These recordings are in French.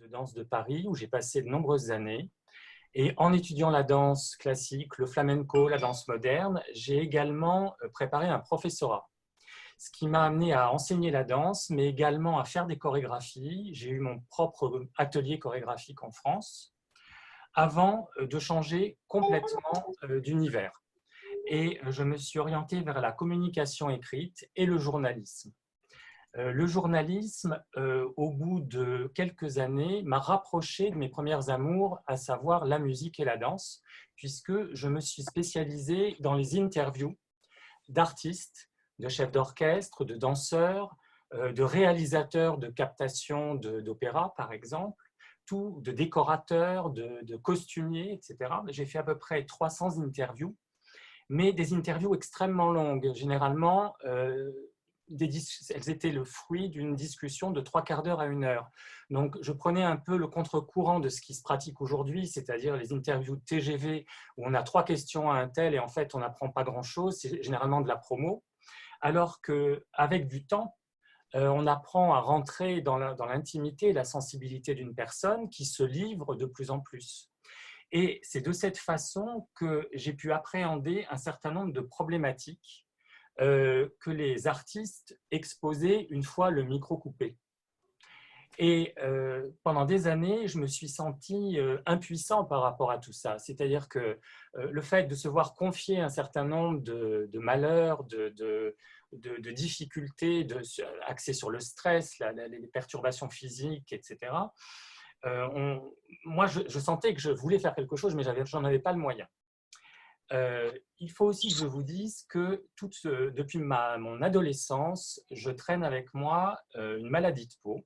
de danse de Paris où j'ai passé de nombreuses années. Et en étudiant la danse classique, le flamenco, la danse moderne, j'ai également préparé un professorat, ce qui m'a amené à enseigner la danse, mais également à faire des chorégraphies. J'ai eu mon propre atelier chorégraphique en France, avant de changer complètement d'univers. Et je me suis orienté vers la communication écrite et le journalisme. Le journalisme, au bout de quelques années, m'a rapproché de mes premières amours, à savoir la musique et la danse, puisque je me suis spécialisé dans les interviews d'artistes, de chefs d'orchestre, de danseurs, de réalisateurs de captation d'opéra, par exemple, de décorateurs, de costumiers, etc. J'ai fait à peu près 300 interviews, mais des interviews extrêmement longues. Généralement, elles étaient le fruit d'une discussion de 3/4 d'heure à 1 heure. Donc, je prenais un peu le contre-courant de ce qui se pratique aujourd'hui, c'est-à-dire les interviews de TGV où on a 3 questions à un tel et en fait, on n'apprend pas grand-chose. C'est généralement de la promo. Alors qu'avec du temps, on apprend à rentrer dans l'intimité et la sensibilité d'une personne qui se livre de plus en plus. Et c'est de cette façon que j'ai pu appréhender un certain nombre de problématiques que les artistes exposaient une fois le micro coupé. Et pendant des années, je me suis senti impuissant par rapport à tout ça. C'est-à-dire que le fait de se voir confier un certain nombre de malheurs, de difficultés axées sur le stress, les perturbations physiques, etc., moi, je sentais que je voulais faire quelque chose, mais je n'en avais pas le moyen. Il faut aussi que je vous dise que depuis mon adolescence, je traîne avec moi une maladie de peau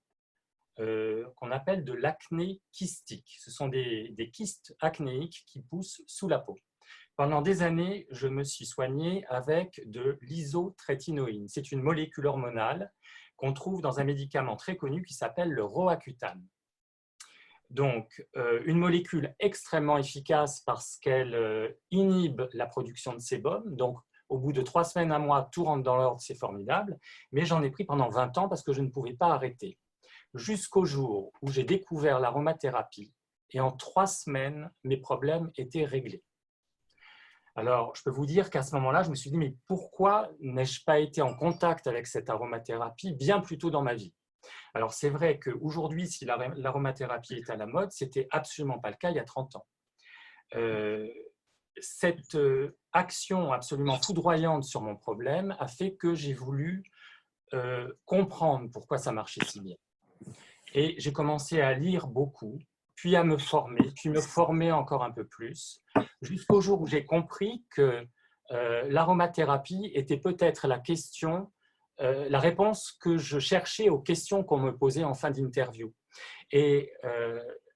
qu'on appelle de l'acné kystique. Ce sont des kystes acnéiques qui poussent sous la peau. Pendant des années, je me suis soigné avec de l'isotrétinoïne. C'est une molécule hormonale qu'on trouve dans un médicament très connu qui s'appelle le Roaccutane. Donc, une molécule extrêmement efficace parce qu'elle inhibe la production de sébum. Donc, au bout de 3 semaines, un mois, tout rentre dans l'ordre, c'est formidable. Mais j'en ai pris pendant 20 ans parce que je ne pouvais pas arrêter. Jusqu'au jour où j'ai découvert l'aromathérapie. Et en 3 semaines, mes problèmes étaient réglés. Alors, je peux vous dire qu'à ce moment-là, je me suis dit, mais pourquoi n'ai-je pas été en contact avec cette aromathérapie bien plus tôt dans ma vie ? Alors, c'est vrai qu'aujourd'hui, si l'aromathérapie est à la mode, ce n'était absolument pas le cas il y a 30 ans. Cette action absolument foudroyante sur mon problème a fait que j'ai voulu comprendre pourquoi ça marchait si bien. Et j'ai commencé à lire beaucoup, puis à me former, puis me former encore un peu plus, jusqu'au jour où j'ai compris que l'aromathérapie était peut-être la réponse que je cherchais aux questions qu'on me posait en fin d'interview. Et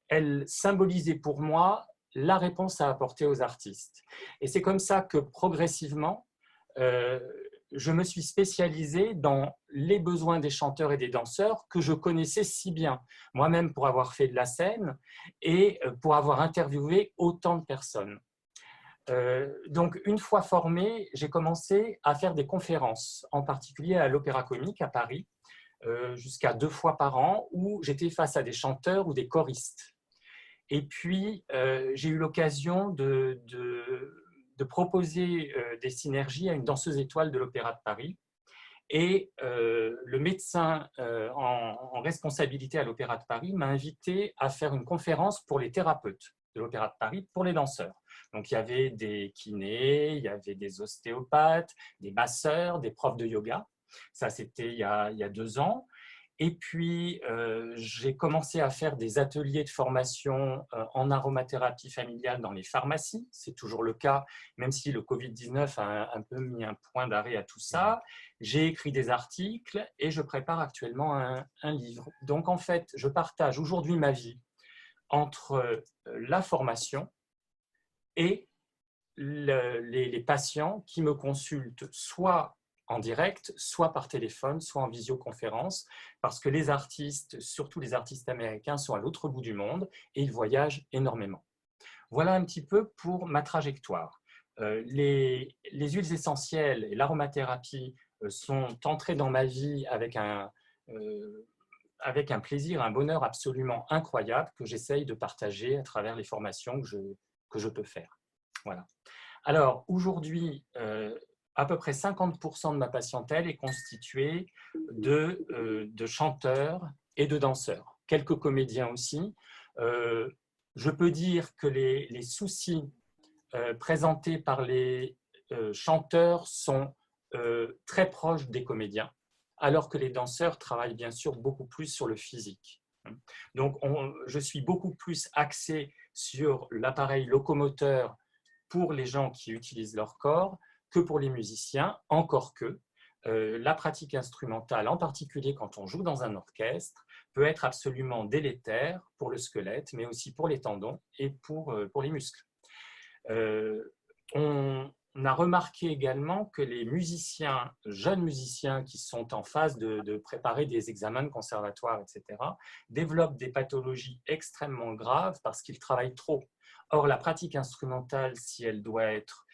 elle symbolisait pour moi la réponse à apporter aux artistes. Et c'est comme ça que progressivement, je me suis spécialisé dans les besoins des chanteurs et des danseurs que je connaissais si bien, moi-même pour avoir fait de la scène et pour avoir interviewé autant de personnes. Donc, une fois formé, j'ai commencé à faire des conférences, en particulier à l'Opéra Comique à Paris, jusqu'à 2 fois par an, où j'étais face à des chanteurs ou des choristes. Et puis, j'ai eu l'occasion de proposer des synergies à une danseuse étoile de l'Opéra de Paris. Et le médecin en responsabilité à l'Opéra de Paris m'a invité à faire une conférence pour les thérapeutes de l'Opéra de Paris, pour les danseurs. Donc, il y avait des kinés, il y avait des ostéopathes, des masseurs, des profs de yoga. Ça, c'était il y a 2 ans. Et puis, j'ai commencé à faire des ateliers de formation en aromathérapie familiale dans les pharmacies. C'est toujours le cas, même si le Covid-19 a un peu mis un point d'arrêt à tout ça. J'ai écrit des articles et je prépare actuellement un livre. Donc, en fait, je partage aujourd'hui ma vie entre la formation et les patients qui me consultent soit en direct, soit par téléphone, soit en visioconférence, parce que les artistes, surtout les artistes américains, sont à l'autre bout du monde et ils voyagent énormément. Voilà un petit peu pour ma trajectoire. Les huiles essentielles et l'aromathérapie sont entrées dans ma vie avec avec un plaisir, un bonheur absolument incroyable que j'essaye de partager à travers les formations que je peux faire. Voilà. Alors, aujourd'hui, à peu près 50% de ma patientèle est constituée de chanteurs et de danseurs, quelques comédiens aussi. Je peux dire que les soucis présentés par les chanteurs sont très proches des comédiens, alors que les danseurs travaillent bien sûr beaucoup plus sur le physique. Donc, je suis beaucoup plus axé sur l'appareil locomoteur pour les gens qui utilisent leur corps que pour les musiciens, encore que la pratique instrumentale, en particulier quand on joue dans un orchestre, peut être absolument délétère pour le squelette, mais aussi pour les tendons et pour les muscles. On a remarqué également que les musiciens, jeunes musiciens qui sont en phase de préparer des examens de conservatoire, etc., développent des pathologies extrêmement graves parce qu'ils travaillent trop. Or, la pratique instrumentale, si elle doit être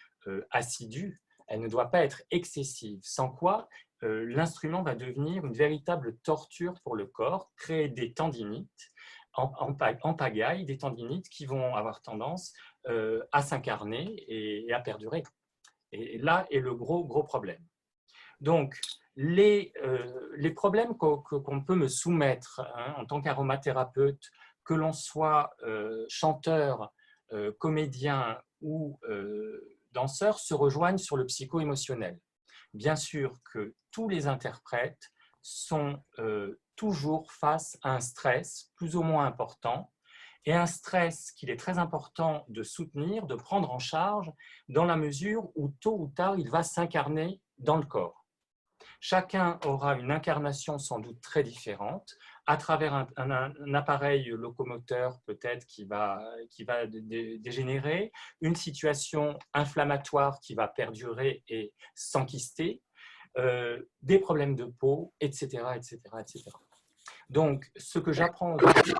assidue, elle ne doit pas être excessive, sans quoi l'instrument va devenir une véritable torture pour le corps, créer des tendinites en pagaille, des tendinites qui vont avoir tendance à s'incarner et à perdurer. Et là est le gros problème. Donc, les problèmes qu'on peut me soumettre en tant qu'aromathérapeute, que l'on soit chanteur, comédien ou danseur, se rejoignent sur le psycho-émotionnel. Bien sûr que tous les interprètes sont toujours face à un stress plus ou moins important, et un stress qu'il est très important de soutenir, de prendre en charge, dans la mesure où tôt ou tard, il va s'incarner dans le corps. Chacun aura une incarnation sans doute très différente, à travers un appareil locomoteur peut-être qui va dégénérer, une situation inflammatoire qui va perdurer et s'enquister, des problèmes de peau, etc., etc., etc. Donc, ce que j'apprends aujourd'hui,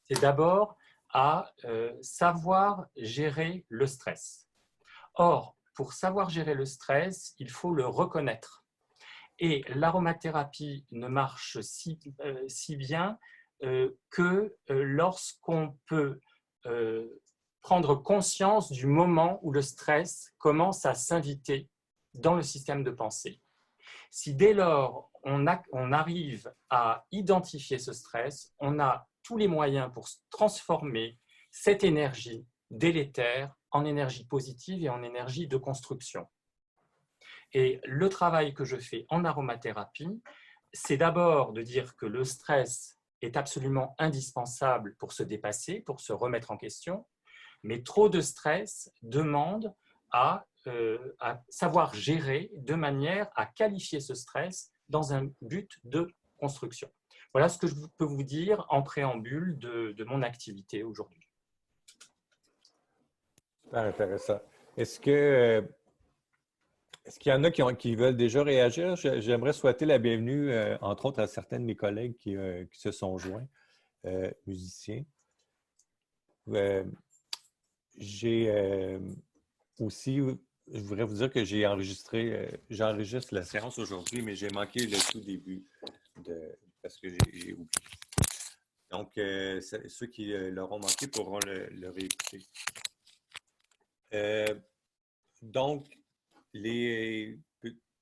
c'est d'abord à savoir gérer le stress. Or, pour savoir gérer le stress, il faut le reconnaître. Et l'aromathérapie ne marche si bien que lorsqu'on peut prendre conscience du moment où le stress commence à s'inviter dans le système de pensée. Si dès lors on arrive à identifier ce stress, on a tous les moyens pour transformer cette énergie délétère en énergie positive et en énergie de construction. Et le travail que je fais en aromathérapie, c'est d'abord de dire que le stress est absolument indispensable pour se dépasser, pour se remettre en question, mais trop de stress demande à savoir gérer de manière à qualifier ce stress dans un but de construction. Voilà ce que je peux vous dire en préambule de mon activité aujourd'hui. Super intéressant. Est-ce qu'il y en a qui veulent déjà réagir? J'aimerais souhaiter la bienvenue, entre autres, à certains de mes collègues qui se sont joints, musiciens. J'ai aussi, je voudrais vous dire que j'enregistre la séance aujourd'hui, mais j'ai manqué le tout début parce que j'ai oublié. Donc, ceux qui l'auront manqué pourront le réécouter. Donc,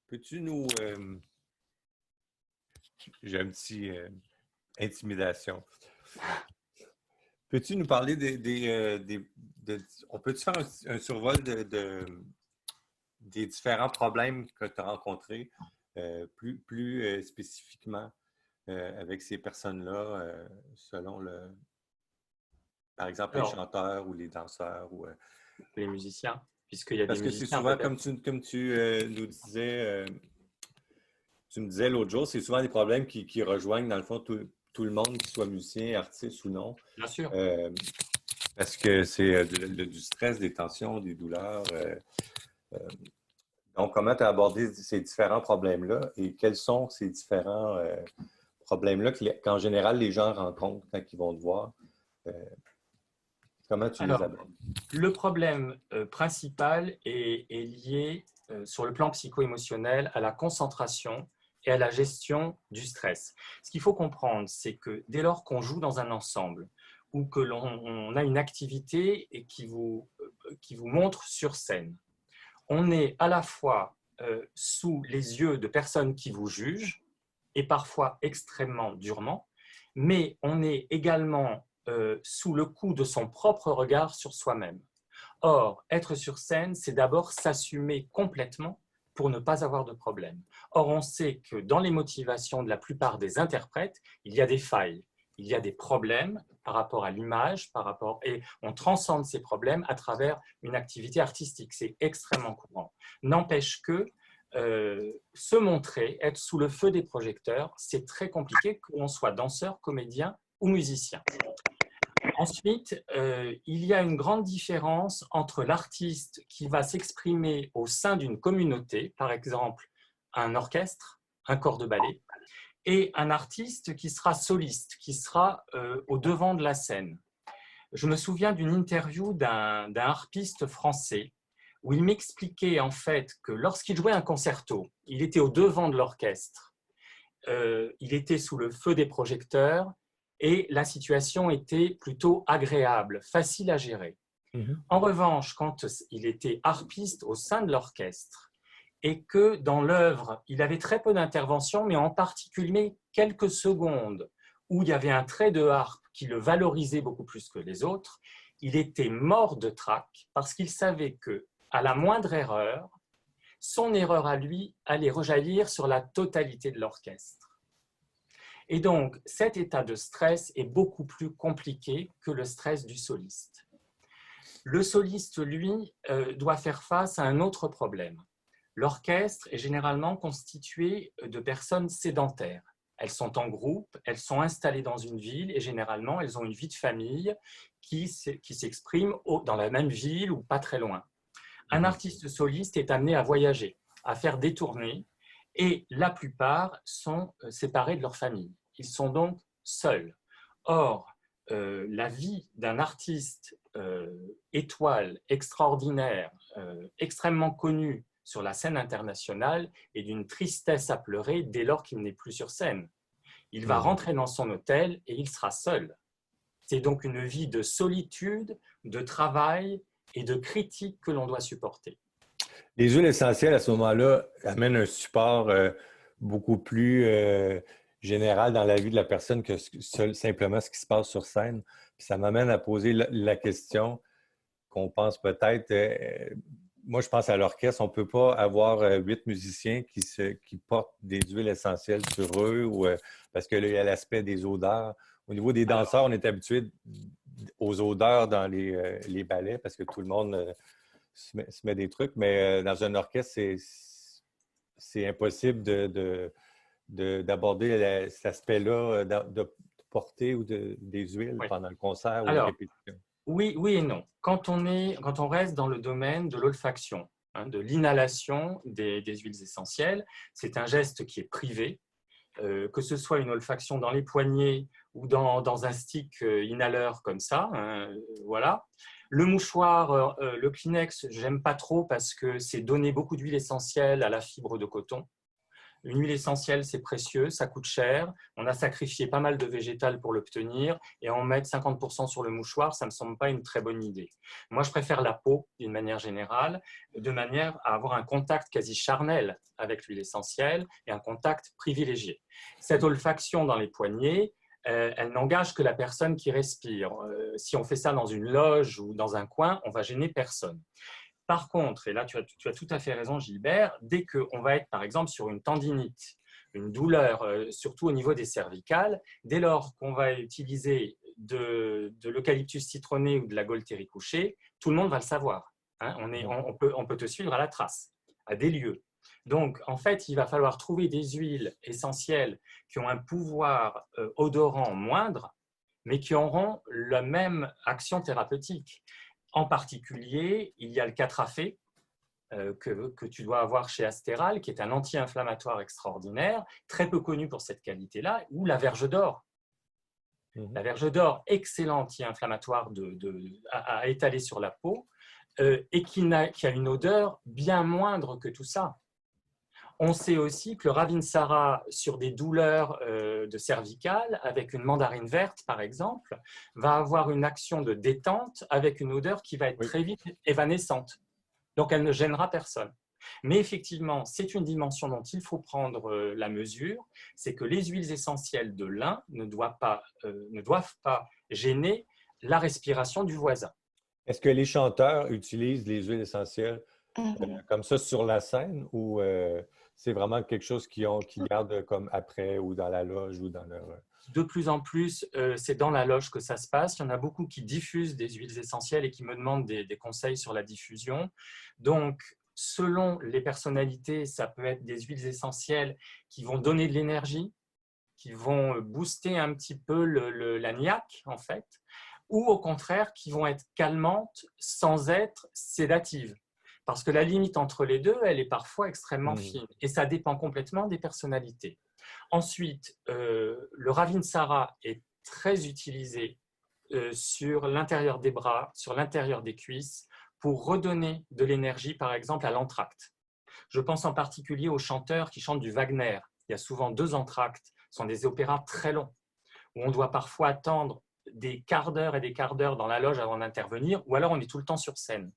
peux-tu nous... j'ai un petit intimidation. Peux-tu nous parler on peut-tu faire un survol des différents problèmes que tu as rencontrés plus spécifiquement avec ces personnes-là, selon par exemple, les chanteurs ou les danseurs ou les musiciens, puisqu'il y a des musiciens. Parce que c'est souvent, comme tu nous disais, tu me disais l'autre jour, c'est souvent des problèmes qui rejoignent, dans le fond, tout le monde, qu'il soit musicien, artiste ou non. Bien sûr. Parce que c'est du stress, des tensions, des douleurs. Donc, comment tu as abordé ces différents problèmes-là et quels sont ces différents problèmes-là qu'en général, les gens rencontrent quand ils vont te voir? Comment tu les abordes? Le problème principal est lié sur le plan psycho-émotionnel à la concentration et à la gestion du stress. Ce qu'il faut comprendre, c'est que dès lors qu'on joue dans un ensemble ou que l'on a une activité et qui vous montre sur scène, on est à la fois sous les yeux de personnes qui vous jugent, et parfois extrêmement durement, mais on est également sous le coup de son propre regard sur soi-même. Or, être sur scène, c'est d'abord s'assumer complètement pour ne pas avoir de problème. Or, on sait que dans les motivations de la plupart des interprètes, il y a des failles, il y a des problèmes par rapport à l'image, et on transcende ces problèmes à travers une activité artistique. C'est extrêmement courant. N'empêche que se montrer, être sous le feu des projecteurs, c'est très compliqué, que l'on soit danseur, comédien ou musicien. Ensuite, il y a une grande différence entre l'artiste qui va s'exprimer au sein d'une communauté, par exemple un orchestre, un corps de ballet, et un artiste qui sera soliste, qui sera au devant de la scène. Je me souviens d'une interview d'un harpiste français où il m'expliquait en fait que lorsqu'il jouait un concerto, il était au devant de l'orchestre, il était sous le feu des projecteurs et la situation était plutôt agréable, facile à gérer. En revanche, quand il était harpiste au sein de l'orchestre et que dans l'œuvre, il avait très peu d'intervention, mais en particulier quelques secondes où il y avait un trait de harpe qui le valorisait beaucoup plus que les autres, il était mort de trac parce qu'il savait que à la moindre erreur, son erreur à lui allait rejaillir sur la totalité de l'orchestre. Et donc, cet état de stress est beaucoup plus compliqué que le stress du soliste. Le soliste, lui, doit faire face à un autre problème. L'orchestre est généralement constitué de personnes sédentaires. Elles sont en groupe, elles sont installées dans une ville et généralement, elles ont une vie de famille qui s'exprime dans la même ville ou pas très loin. Un artiste soliste est amené à voyager, à faire des tournées, et la plupart sont séparés de leur famille. Ils sont donc seuls. Or, la vie d'un artiste étoile, extraordinaire, extrêmement connu sur la scène internationale est d'une tristesse à pleurer dès lors qu'il n'est plus sur scène. Il va rentrer dans son hôtel et il sera seul. C'est donc une vie de solitude, de travail et de critiques que l'on doit supporter. Les huiles essentielles, à ce moment-là, amènent un support beaucoup plus général dans la vie de la personne que simplement ce qui se passe sur scène. Puis ça m'amène à poser la question qu'on pense peut-être... moi, je pense à l'orchestre. On ne peut pas avoir 8 musiciens qui portent des huiles essentielles sur eux parce que là, il y a l'aspect des odeurs. Au niveau des danseurs, on est habitué aux odeurs dans les ballets parce que tout le monde se met des trucs, mais dans un orchestre, c'est impossible d'aborder cet aspect-là, de porter des huiles pendant le concert ou la répétition. Oui et non. Quand on reste dans le domaine de l'olfaction, de l'inhalation des huiles essentielles, c'est un geste qui est privé, que ce soit une olfaction dans les poignets ou dans un stick inhaleur comme ça, voilà. Le mouchoir, le Kleenex, j'aime pas trop parce que c'est donner beaucoup d'huile essentielle à la fibre de coton. Une huile essentielle, c'est précieux, ça coûte cher. On a sacrifié pas mal de végétal pour l'obtenir et en mettre 50% sur le mouchoir, ça ne me semble pas une très bonne idée. Moi, je préfère la peau d'une manière générale, de manière à avoir un contact quasi charnel avec l'huile essentielle et un contact privilégié. Cette olfaction dans les poignets, elle n'engage que la personne qui respire. Si on fait ça dans une loge ou dans un coin, on va gêner personne. Par contre, et là tu as tout à fait raison Gilbert, dès qu'on va être par exemple sur une tendinite, une douleur surtout au niveau des cervicales, dès lors qu'on va utiliser de l'eucalyptus citronné ou de la Gualtérie couchée, tout le monde va le savoir. On peut te suivre à la trace, à des lieux. Donc, en fait, il va falloir trouver des huiles essentielles qui ont un pouvoir odorant moindre, mais qui auront la même action thérapeutique. En particulier, il y a le catrafé que tu dois avoir chez Astéral, qui est un anti-inflammatoire extraordinaire, très peu connu pour cette qualité-là, ou la verge d'or. La verge d'or, excellent anti-inflammatoire à étaler sur la peau et qui a une odeur bien moindre que tout ça. On sait aussi que le Ravinsara, sur des douleurs de cervicales, avec une mandarine verte par exemple, va avoir une action de détente avec une odeur qui va être Oui. très vite évanescente. Donc, elle ne gênera personne. Mais effectivement, c'est une dimension dont il faut prendre la mesure, c'est que les huiles essentielles de l'un ne doivent pas gêner la respiration du voisin. Est-ce que les chanteurs utilisent les huiles essentielles Mhm. comme ça sur la scène ou c'est vraiment quelque chose qu'ils gardent comme après ou dans la loge ou dans leur... De plus en plus, c'est dans la loge que ça se passe. Il y en a beaucoup qui diffusent des huiles essentielles et qui me demandent des conseils sur la diffusion. Donc, selon les personnalités, ça peut être des huiles essentielles qui vont donner de l'énergie, qui vont booster un petit peu la niaque, en fait, ou au contraire, qui vont être calmantes sans être sédatives. Parce que la limite entre les deux, elle est parfois extrêmement fine. Et ça dépend complètement des personnalités. Ensuite, le Ravinsara est très utilisé sur l'intérieur des bras, sur l'intérieur des cuisses, pour redonner de l'énergie, par exemple, à l'entracte. Je pense en particulier aux chanteurs qui chantent du Wagner. Il y a souvent 2 entractes. Ce sont des opéras très longs, où on doit parfois attendre des quarts d'heure et des quarts d'heure dans la loge avant d'intervenir, ou alors on est tout le temps sur scène.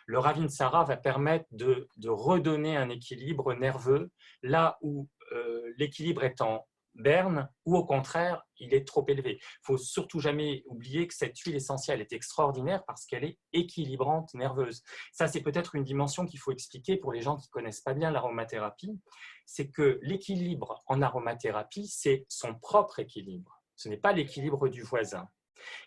Le Ravinsara va permettre de redonner un équilibre nerveux là où l'équilibre est en berne ou au contraire, il est trop élevé. Il ne faut surtout jamais oublier que cette huile essentielle est extraordinaire parce qu'elle est équilibrante nerveuse. Ça, c'est peut-être une dimension qu'il faut expliquer pour les gens qui ne connaissent pas bien l'aromathérapie. C'est que l'équilibre en aromathérapie, c'est son propre équilibre. Ce n'est pas l'équilibre du voisin.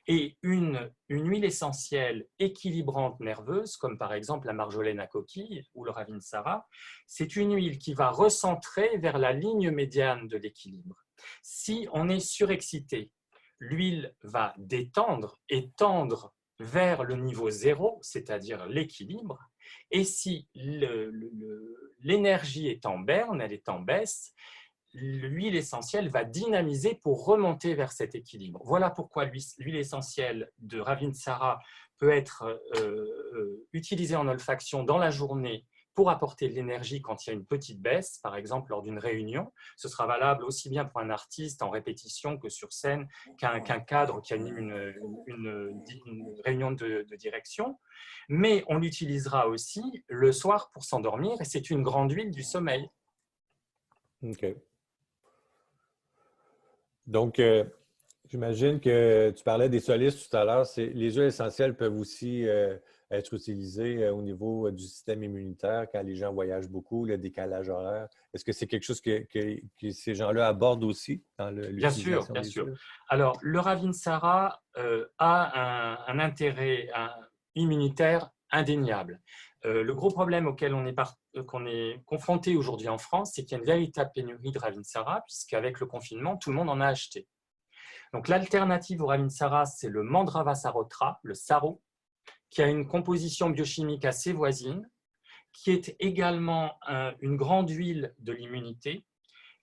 Et une huile essentielle équilibrante nerveuse, comme par exemple la marjolaine à coquille ou le Ravinsara, c'est une huile qui va recentrer vers la ligne médiane de l'équilibre. Si on est surexcité, l'huile va détendre et tendre vers le niveau zéro, c'est-à-dire l'équilibre. Et si l'énergie est en berne, elle est en baisse, l'huile essentielle va dynamiser pour remonter vers cet équilibre. Voilà pourquoi l'huile essentielle de Ravinsara peut être utilisée en olfaction dans la journée pour apporter de l'énergie quand il y a une petite baisse, par exemple lors d'une réunion. Ce sera valable aussi bien pour un artiste en répétition que sur scène, qu'un cadre qui anime une réunion de direction. Mais on l'utilisera aussi le soir pour s'endormir et c'est une grande huile du sommeil. OK. Donc, j'imagine que tu parlais des solistes tout à l'heure. Les huiles essentielles peuvent aussi être utilisées au niveau du système immunitaire quand les gens voyagent beaucoup, le décalage horaire. Est-ce que c'est quelque chose que ces gens-là abordent aussi dans l'utilisation bien des sûr. huiles? Alors, le Ravinsara a un intérêt immunitaire indéniable. Le gros problème auquel qu'on est confronté aujourd'hui en France, c'est qu'il y a une véritable pénurie de Ravinsara, puisqu'avec le confinement, tout le monde en a acheté. Donc, l'alternative au Ravinsara, c'est le Mandravasarotra, le Saro, qui a une composition biochimique assez voisine, qui est également une grande huile de l'immunité,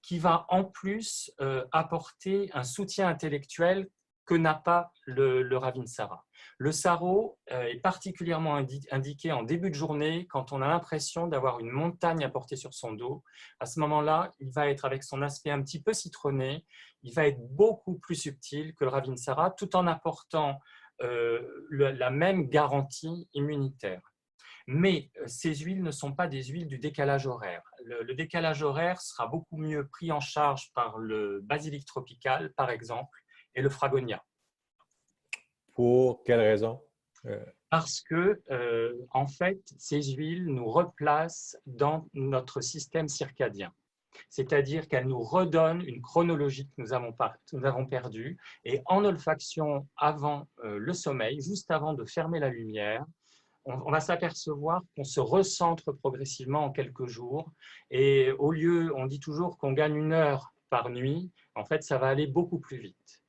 qui va en plus apporter un soutien intellectuel que n'a pas le Ravinsara. Le Saro est particulièrement indiqué en début de journée quand on a l'impression d'avoir une montagne à porter sur son dos. À ce moment-là, il va être avec son aspect un petit peu citronné, il va être beaucoup plus subtil que le Ravinsara tout en apportant la même garantie immunitaire. Mais ces huiles ne sont pas des huiles du décalage horaire. Le décalage horaire sera beaucoup mieux pris en charge par le basilic tropical, par exemple, et le fragonia. Pour quelle raison? Parce que, en fait, ces huiles nous replacent dans notre système circadien. C'est-à-dire qu'elles nous redonnent une chronologie que nous avons perdue. Et en olfaction avant le sommeil, juste avant de fermer la lumière, on va s'apercevoir qu'on se recentre progressivement en quelques jours. Et au lieu, on dit toujours qu'on gagne 1 heure par nuit, en fait, ça va aller beaucoup plus vite.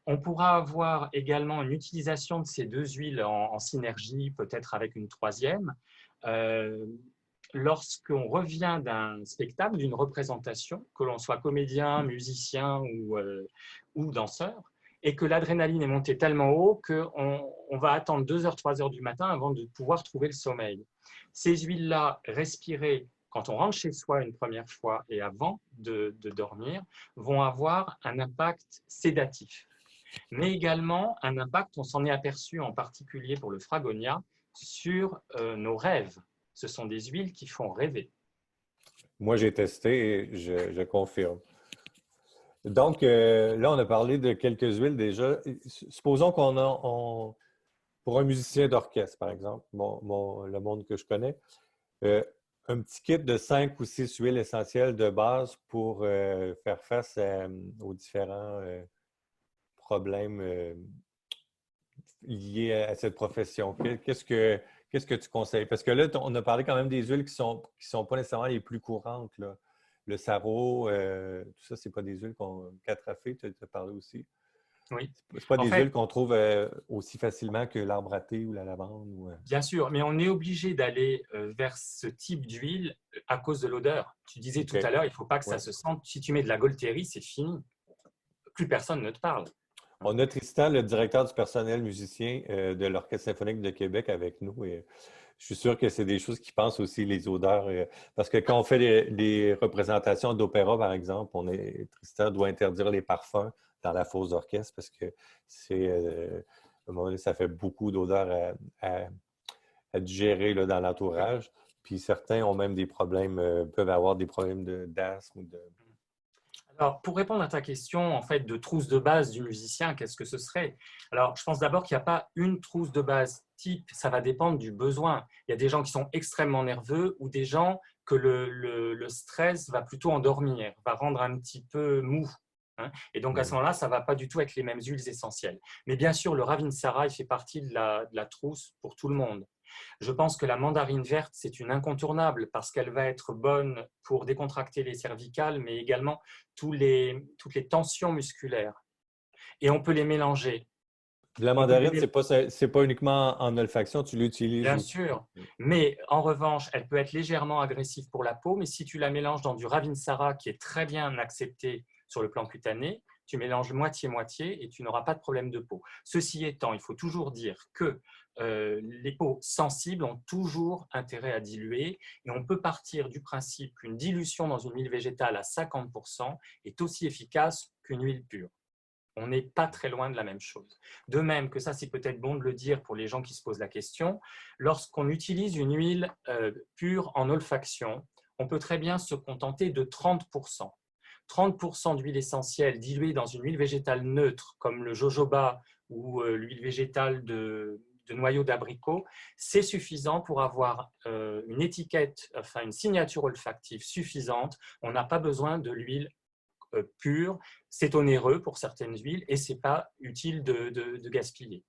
On pourra avoir également une utilisation de ces 2 huiles en synergie, peut-être avec une troisième. Lorsqu'on revient d'un spectacle, d'une représentation, que l'on soit comédien, musicien ou danseur, et que l'adrénaline est montée tellement haut qu'on va attendre 2 heures, 3 heures du matin avant de pouvoir trouver le sommeil. Ces huiles-là, respirées quand on rentre chez soi une première fois et avant de dormir, vont avoir un impact sédatif, mais également un impact, on s'en est aperçu en particulier pour le fragonia, sur nos rêves. Ce sont des huiles qui font rêver. Moi, j'ai testé et je confirme. Donc, là, on a parlé de quelques huiles déjà. Supposons pour un musicien d'orchestre, par exemple, le monde que je connais, euh, un petit kit de 5 ou 6 huiles essentielles de base pour faire face aux différents problèmes liés à cette profession. Qu'est-ce que tu conseilles? Parce que là, on a parlé quand même des huiles qui sont pas nécessairement les plus courantes, là. Le sarreau, tout ça, c'est pas des huiles catrafées, tu as parlé aussi. Oui. C'est pas En des fait, huiles qu'on trouve aussi facilement que l'arbre à thé ou la lavande. bien sûr, mais on est obligé d'aller vers ce type d'huile à cause de l'odeur. Tu disais tout OK. à l'heure, il ne faut pas que ça Ouais. se sente. Si tu mets de la Gualtéry, c'est fini. Plus personne ne te parle. On a Tristan, le directeur du personnel musicien de l'Orchestre symphonique de Québec avec nous. Et je suis sûr que c'est des choses qui pensent aussi les odeurs. Parce que quand on fait les représentations d'opéra, par exemple, Tristan doit interdire les parfums dans la fosse d'orchestre parce que à un moment donné, ça fait beaucoup d'odeurs à digérer là, dans l'entourage. Puis certains ont même des problèmes, peuvent avoir des problèmes d'asthme ou de. Alors, pour répondre à ta question, en fait, de trousse de base du musicien, qu'est-ce que ce serait? Alors, je pense d'abord qu'il n'y a pas une trousse de base type, ça va dépendre du besoin. Il y a des gens qui sont extrêmement nerveux ou des gens que le stress va plutôt endormir, va rendre un petit peu mou. Hein. Et donc, à ce moment-là, ça ne va pas du tout être les mêmes huiles essentielles. Mais bien sûr, le Ravinsara, il fait partie de la trousse pour tout le monde. Je pense que la mandarine verte, c'est une incontournable parce qu'elle va être bonne pour décontracter les cervicales, mais également toutes les tensions musculaires. Et on peut les mélanger. La On peut mandarine, les... c'est pas uniquement en olfaction, tu l'utilises Bien aussi. sûr, mais en revanche, elle peut être légèrement agressive pour la peau, mais si tu la mélanges dans du Ravinsara qui est très bien accepté sur le plan cutané, tu mélanges moitié-moitié et tu n'auras pas de problème de peau. Ceci étant, il faut toujours dire que les peaux sensibles ont toujours intérêt à diluer et on peut partir du principe qu'une dilution dans une huile végétale à 50% est aussi efficace qu'une huile pure. On n'est pas très loin de la même chose. De même que ça, c'est peut-être bon de le dire pour les gens qui se posent la question, lorsqu'on utilise une huile pure en olfaction, on peut très bien se contenter de 30%. 30% d'huile essentielle diluée dans une huile végétale neutre, comme le jojoba ou l'huile végétale de noyau d'abricot, c'est suffisant pour avoir une étiquette, enfin une signature olfactive suffisante. On n'a pas besoin de l'huile pure, c'est onéreux pour certaines huiles et ce n'est pas utile de gaspiller.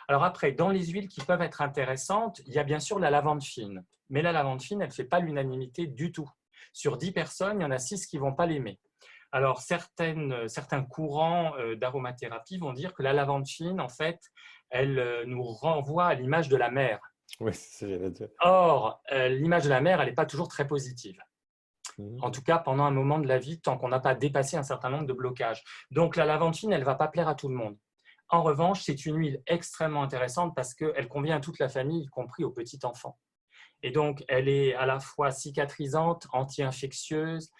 Alors après, dans les huiles qui peuvent être intéressantes, il y a bien sûr la lavande fine. Mais la lavande fine, elle ne fait pas l'unanimité du tout. Sur 10 personnes, il y en a 6 qui ne vont pas l'aimer. Alors certains courants d'aromathérapie vont dire que la lavande fine, en fait, elle nous renvoie à l'image de la mer. Oui, c'est ça que j'allais dire. Or, l'image de la mer, elle n'est pas toujours très positive. En tout cas, pendant un moment de la vie, tant qu'on n'a pas dépassé un certain nombre de blocages. Donc, la lavande fine, elle ne va pas plaire à tout le monde. En revanche, c'est une huile extrêmement intéressante parce qu'elle convient à toute la famille, y compris aux petits enfants. Et donc, elle est à la fois cicatrisante, anti-infectieuse.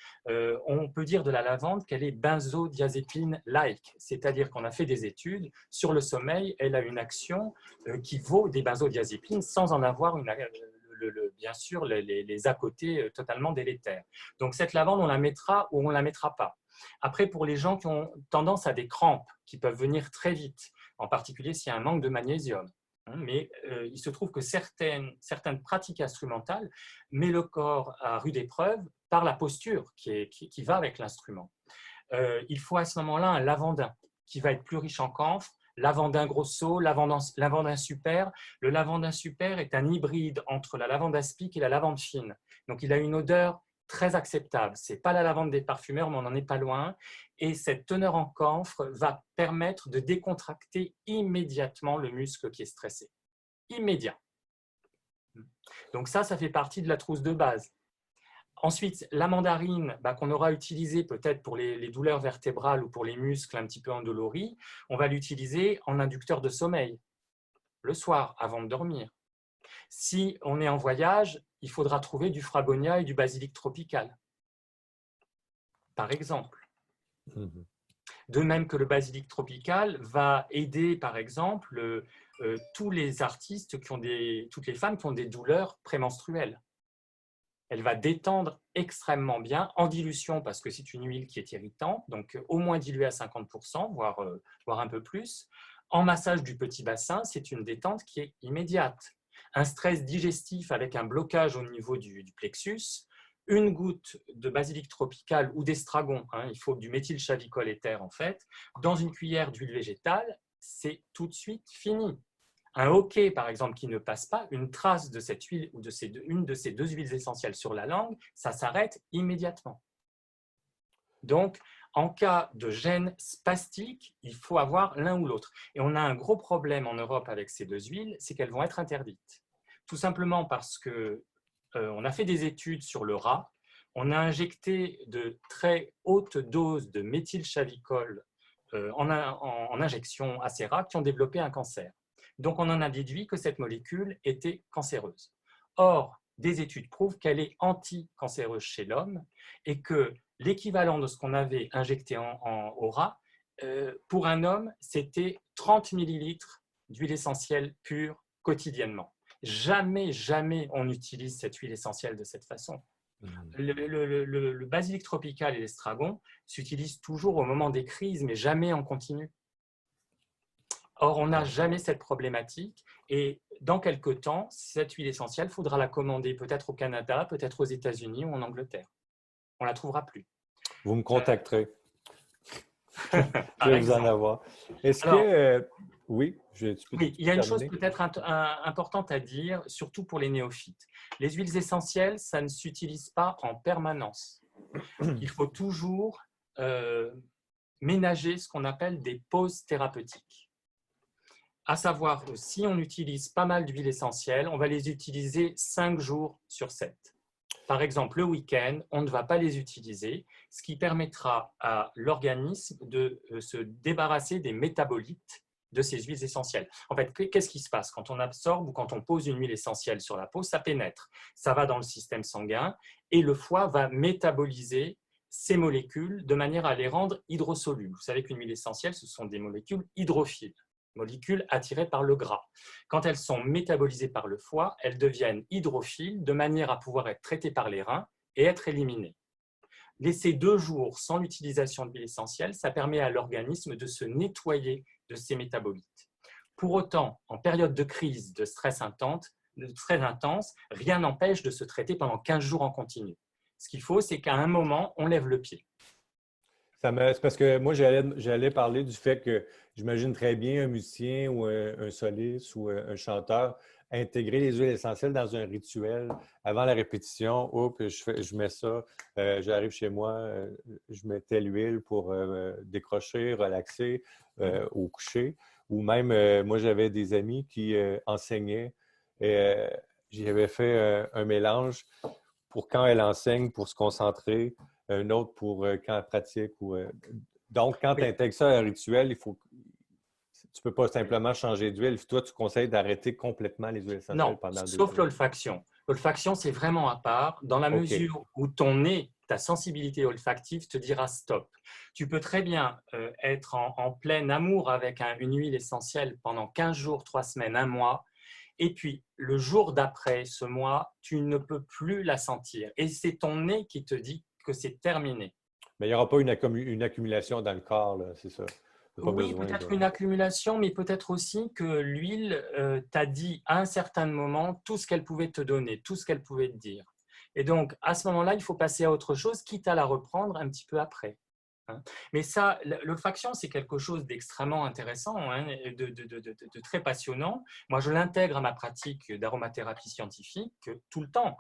On peut dire de la lavande qu'elle est benzodiazépine-like, c'est-à-dire qu'on a fait des études sur le sommeil. Elle a une action qui vaut des benzodiazépines sans en avoir bien sûr les à côté totalement délétères. Donc, cette lavande, on la mettra ou on ne la mettra pas. Après, pour les gens qui ont tendance à des crampes qui peuvent venir très vite, en particulier s'il y a un manque de magnésium, mais il se trouve que certaines pratiques instrumentales mettent le corps à rude épreuve par la posture qui va avec l'instrument. Il faut à ce moment-là un lavandin qui va être plus riche en camphre, lavandin grosso, lavandin super. Le lavandin super est un hybride entre la lavande aspic et la lavande fine. Donc il a une odeur très acceptable. Ce n'est pas la lavande des parfumeurs, mais on n'en est pas loin. Et cette teneur en camphre va permettre de décontracter immédiatement le muscle qui est stressé. Immédiat. Donc ça fait partie de la trousse de base. Ensuite, la mandarine qu'on aura utilisée peut-être pour les douleurs vertébrales ou pour les muscles un petit peu endoloris, on va l'utiliser en inducteur de sommeil, le soir, avant de dormir. Si on est en voyage, il faudra trouver du fragonia et du basilic tropical, par exemple. Mhm. De même que le basilic tropical va aider, par exemple, tous les artistes toutes les femmes qui ont des douleurs prémenstruelles. Elle va détendre extrêmement bien en dilution parce que c'est une huile qui est irritante, donc au moins diluée à 50%, voire un peu plus. En massage du petit bassin, c'est une détente qui est immédiate. Un stress digestif avec un blocage au niveau du plexus, une goutte de basilic tropical ou d'estragon, il faut du méthylchavicol éther en fait, dans une cuillère d'huile végétale, c'est tout de suite fini. Un hoquet, par exemple, qui ne passe pas, une trace de cette huile ou une de ces deux huiles essentielles sur la langue, ça s'arrête immédiatement. Donc, en cas de gêne spastique, il faut avoir l'un ou l'autre. Et on a un gros problème en Europe avec ces deux huiles, c'est qu'elles vont être interdites. Tout simplement parce qu'on a fait des études sur le rat, on a injecté de très hautes doses de méthylchavicol en injection à ces rats qui ont développé un cancer. Donc, on en a déduit que cette molécule était cancéreuse. Or, des études prouvent qu'elle est anti-cancéreuse chez l'homme et que l'équivalent de ce qu'on avait injecté au rat, pour un homme, c'était 30 millilitres d'huile essentielle pure quotidiennement. Jamais, jamais on utilise cette huile essentielle de cette façon. Le basilic tropical et l'estragon s'utilisent toujours au moment des crises, mais jamais en continu. Or, on n'a jamais cette problématique et dans quelques temps, cette huile essentielle, il faudra la commander peut-être au Canada, peut-être aux États-Unis ou en Angleterre. On ne la trouvera plus. Vous me contacterez. Je Par vais vous en exemple. avoir. Est-ce Alors, que… oui, oui, il y a une chose terminer? peut-être importante à dire, surtout pour les néophytes. Les huiles essentielles, ça ne s'utilise pas en permanence. Il faut toujours ménager ce qu'on appelle des pauses thérapeutiques. À savoir que si on utilise pas mal d'huiles essentielles, on va les utiliser 5 jours sur 7. Par exemple, le week-end, on ne va pas les utiliser, ce qui permettra à l'organisme de se débarrasser des métabolites de ces huiles essentielles. En fait, qu'est-ce qui se passe quand on absorbe ou quand on pose une huile essentielle sur la peau? Ça pénètre, ça va dans le système sanguin et le foie va métaboliser ces molécules de manière à les rendre hydrosolubles. Vous savez qu'une huile essentielle, ce sont des molécules hydrophiles, molécules attirées par le gras. Quand elles sont métabolisées par le foie, elles deviennent hydrophiles de manière à pouvoir être traitées par les reins et être éliminées. Laisser 2 jours sans l'utilisation d'huile essentielle, ça permet à l'organisme de se nettoyer de ces métabolites. Pour autant, en période de crise, de stress intense, rien n'empêche de se traiter pendant 15 jours en continu. Ce qu'il faut, c'est qu'à un moment, on lève le pied. C'est parce que moi, j'allais parler du fait que j'imagine très bien un musicien ou un soliste ou un chanteur intégrer les huiles essentielles dans un rituel avant la répétition. Oups, je mets ça, j'arrive chez moi, je mets telle huile pour décrocher, relaxer au coucher. Ou même, moi, j'avais des amis qui enseignaient et j'avais fait un mélange pour quand elle enseigne, pour se concentrer, un autre pour quand elle pratique. Donc, quand tu intègres ça à un rituel, tu ne peux pas simplement changer d'huile. Toi, tu conseilles d'arrêter complètement les huiles essentielles Non, pendant 2 sauf jours. l'olfaction. L'olfaction, c'est vraiment à part, dans la OK. mesure où ton nez, ta sensibilité olfactive te dira stop. Tu peux très bien être en plein amour avec une huile essentielle pendant 15 jours, 3 semaines, 1 mois, et puis le jour d'après ce mois, tu ne peux plus la sentir. Et c'est ton nez qui te dit que c'est terminé. Mais il n'y aura pas une accumulation dans le corps, là, c'est ça. Il n'y a pas Oui, besoin de… peut-être une accumulation, mais peut-être aussi que l'huile t'a dit à un certain moment tout ce qu'elle pouvait te donner, tout ce qu'elle pouvait te dire. Et donc, à ce moment-là, il faut passer à autre chose, quitte à la reprendre un petit peu après. Mais ça, l'olfaction, c'est quelque chose d'extrêmement intéressant, de très passionnant. Moi, je l'intègre à ma pratique d'aromathérapie scientifique tout le temps.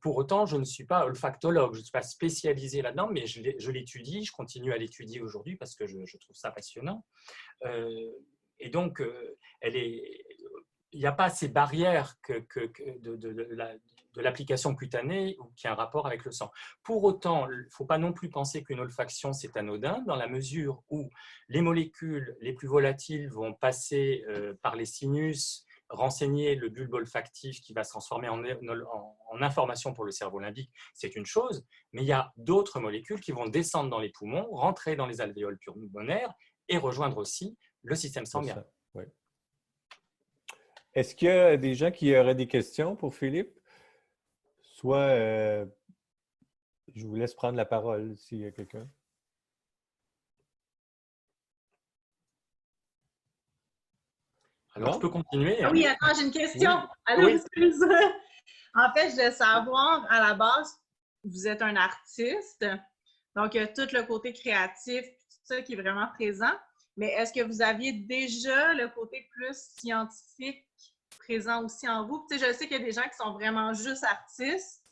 Pour autant, je ne suis pas olfactologue, je ne suis pas spécialisé là-dedans, mais je l'étudie, je continue à l'étudier aujourd'hui parce que je trouve ça passionnant. Et donc, il n'y a pas ces barrières de l'application cutanée qui a un rapport avec le sang. Pour autant, il ne faut pas non plus penser qu'une olfaction, c'est anodin, dans la mesure où les molécules les plus volatiles vont passer par les sinus, renseigner le bulbe olfactif qui va se transformer en information pour le cerveau limbique, c'est une chose, mais il y a d'autres molécules qui vont descendre dans les poumons, rentrer dans les alvéoles pulmonaires et rejoindre aussi le système sanguin. Oui. Est-ce qu'il y a des gens qui auraient des questions pour Philippe? Soit, je vous laisse prendre la parole s'il y a quelqu'un. Alors, je peux continuer. Hein? Oui, attends, j'ai une question. Oui. Alors, Oui. excuse. En fait, je voulais savoir, à la base, vous êtes un artiste, donc il y a tout le côté créatif, tout ça qui est vraiment présent. Mais est-ce que vous aviez déjà le côté plus scientifique présent aussi en vous? Tu sais, je sais qu'il y a des gens qui sont vraiment juste artistes,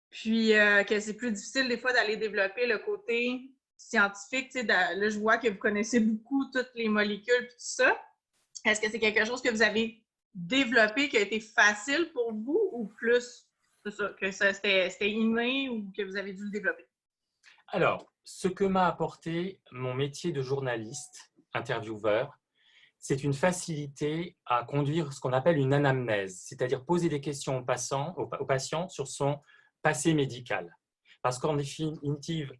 puis que c'est plus difficile des fois d'aller développer le côté scientifique. Tu sais, là, je vois que vous connaissez beaucoup toutes les molécules et tout ça. Est-ce que c'est quelque chose que vous avez développé, qui a été facile pour vous, ou plus que c'était inné ou que vous avez dû le développer? Alors, ce que m'a apporté mon métier de journaliste, intervieweur, c'est une facilité à conduire ce qu'on appelle une anamnèse, c'est-à-dire poser des questions au patient sur son passé médical. Parce qu'en définitive,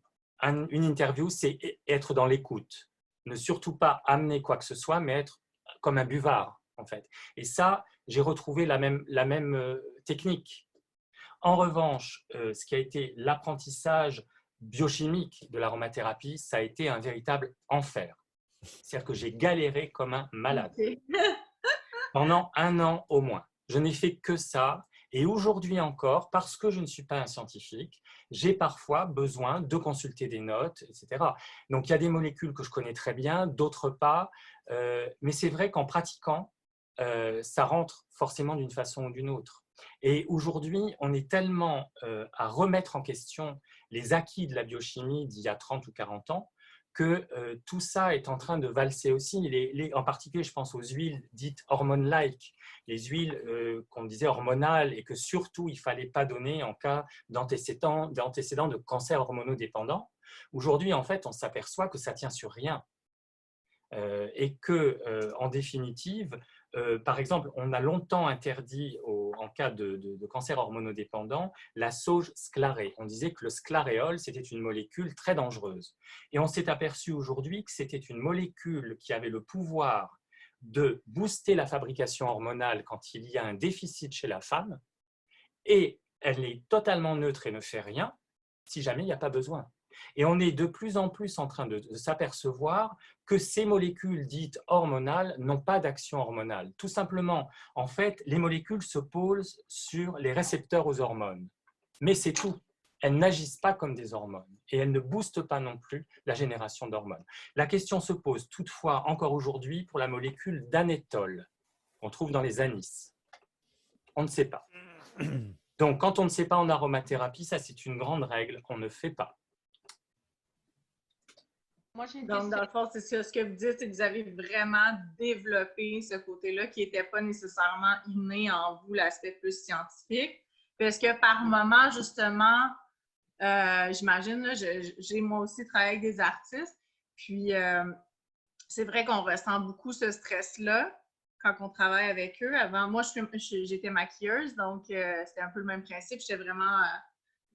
une interview, c'est être dans l'écoute. Ne surtout pas amener quoi que ce soit, mais être comme un buvard, en fait. Et ça, j'ai retrouvé la même technique. En revanche, ce qui a été l'apprentissage biochimique de l'aromathérapie, ça a été un véritable enfer. C'est-à-dire que j'ai galéré comme un malade. Okay. Pendant 1 an au moins. Je n'ai fait que ça. Et aujourd'hui encore, parce que je ne suis pas un scientifique, j'ai parfois besoin de consulter des notes, etc. Donc, il y a des molécules que je connais très bien, d'autres pas. Mais c'est vrai qu'en pratiquant, ça rentre forcément d'une façon ou d'une autre. Et aujourd'hui, on est tellement à remettre en question les acquis de la biochimie d'il y a 30 ou 40 ans que tout ça est en train de valser aussi. En particulier, je pense aux huiles dites hormone-like, les huiles qu'on disait hormonales et que surtout, il ne fallait pas donner en cas d'antécédents de cancer hormonodépendant. Aujourd'hui, en fait, on s'aperçoit que ça ne tient sur rien. Et que, en définitive, par exemple, on a longtemps interdit, en cas de cancer hormonodépendant, la sauge sclarée. On disait que le sclaréol, c'était une molécule très dangereuse. Et on s'est aperçu aujourd'hui que c'était une molécule qui avait le pouvoir de booster la fabrication hormonale quand il y a un déficit chez la femme, et elle est totalement neutre et ne fait rien si jamais il n'y a pas besoin. Et on est de plus en plus en train de s'apercevoir que ces molécules dites hormonales n'ont pas d'action hormonale. Tout simplement, en fait, les molécules se posent sur les récepteurs aux hormones. Mais c'est tout. Elles n'agissent pas comme des hormones et elles ne boostent pas non plus la génération d'hormones. La question se pose toutefois encore aujourd'hui pour la molécule d'anétol qu'on trouve dans les anis. On ne sait pas. Donc, quand on ne sait pas en aromathérapie, ça c'est une grande règle, on ne fait pas. Moi, donc, dans le fond, c'est ça. Ce que vous dites, c'est que vous avez vraiment développé ce côté-là qui n'était pas nécessairement inné en vous, l'aspect plus scientifique. Parce que par moment, justement, j'imagine, j'ai moi aussi travaillé avec des artistes, puis c'est vrai qu'on ressent beaucoup ce stress-là quand on travaille avec eux. Avant, moi, j'étais maquilleuse, donc c'était un peu le même principe. J'étais vraiment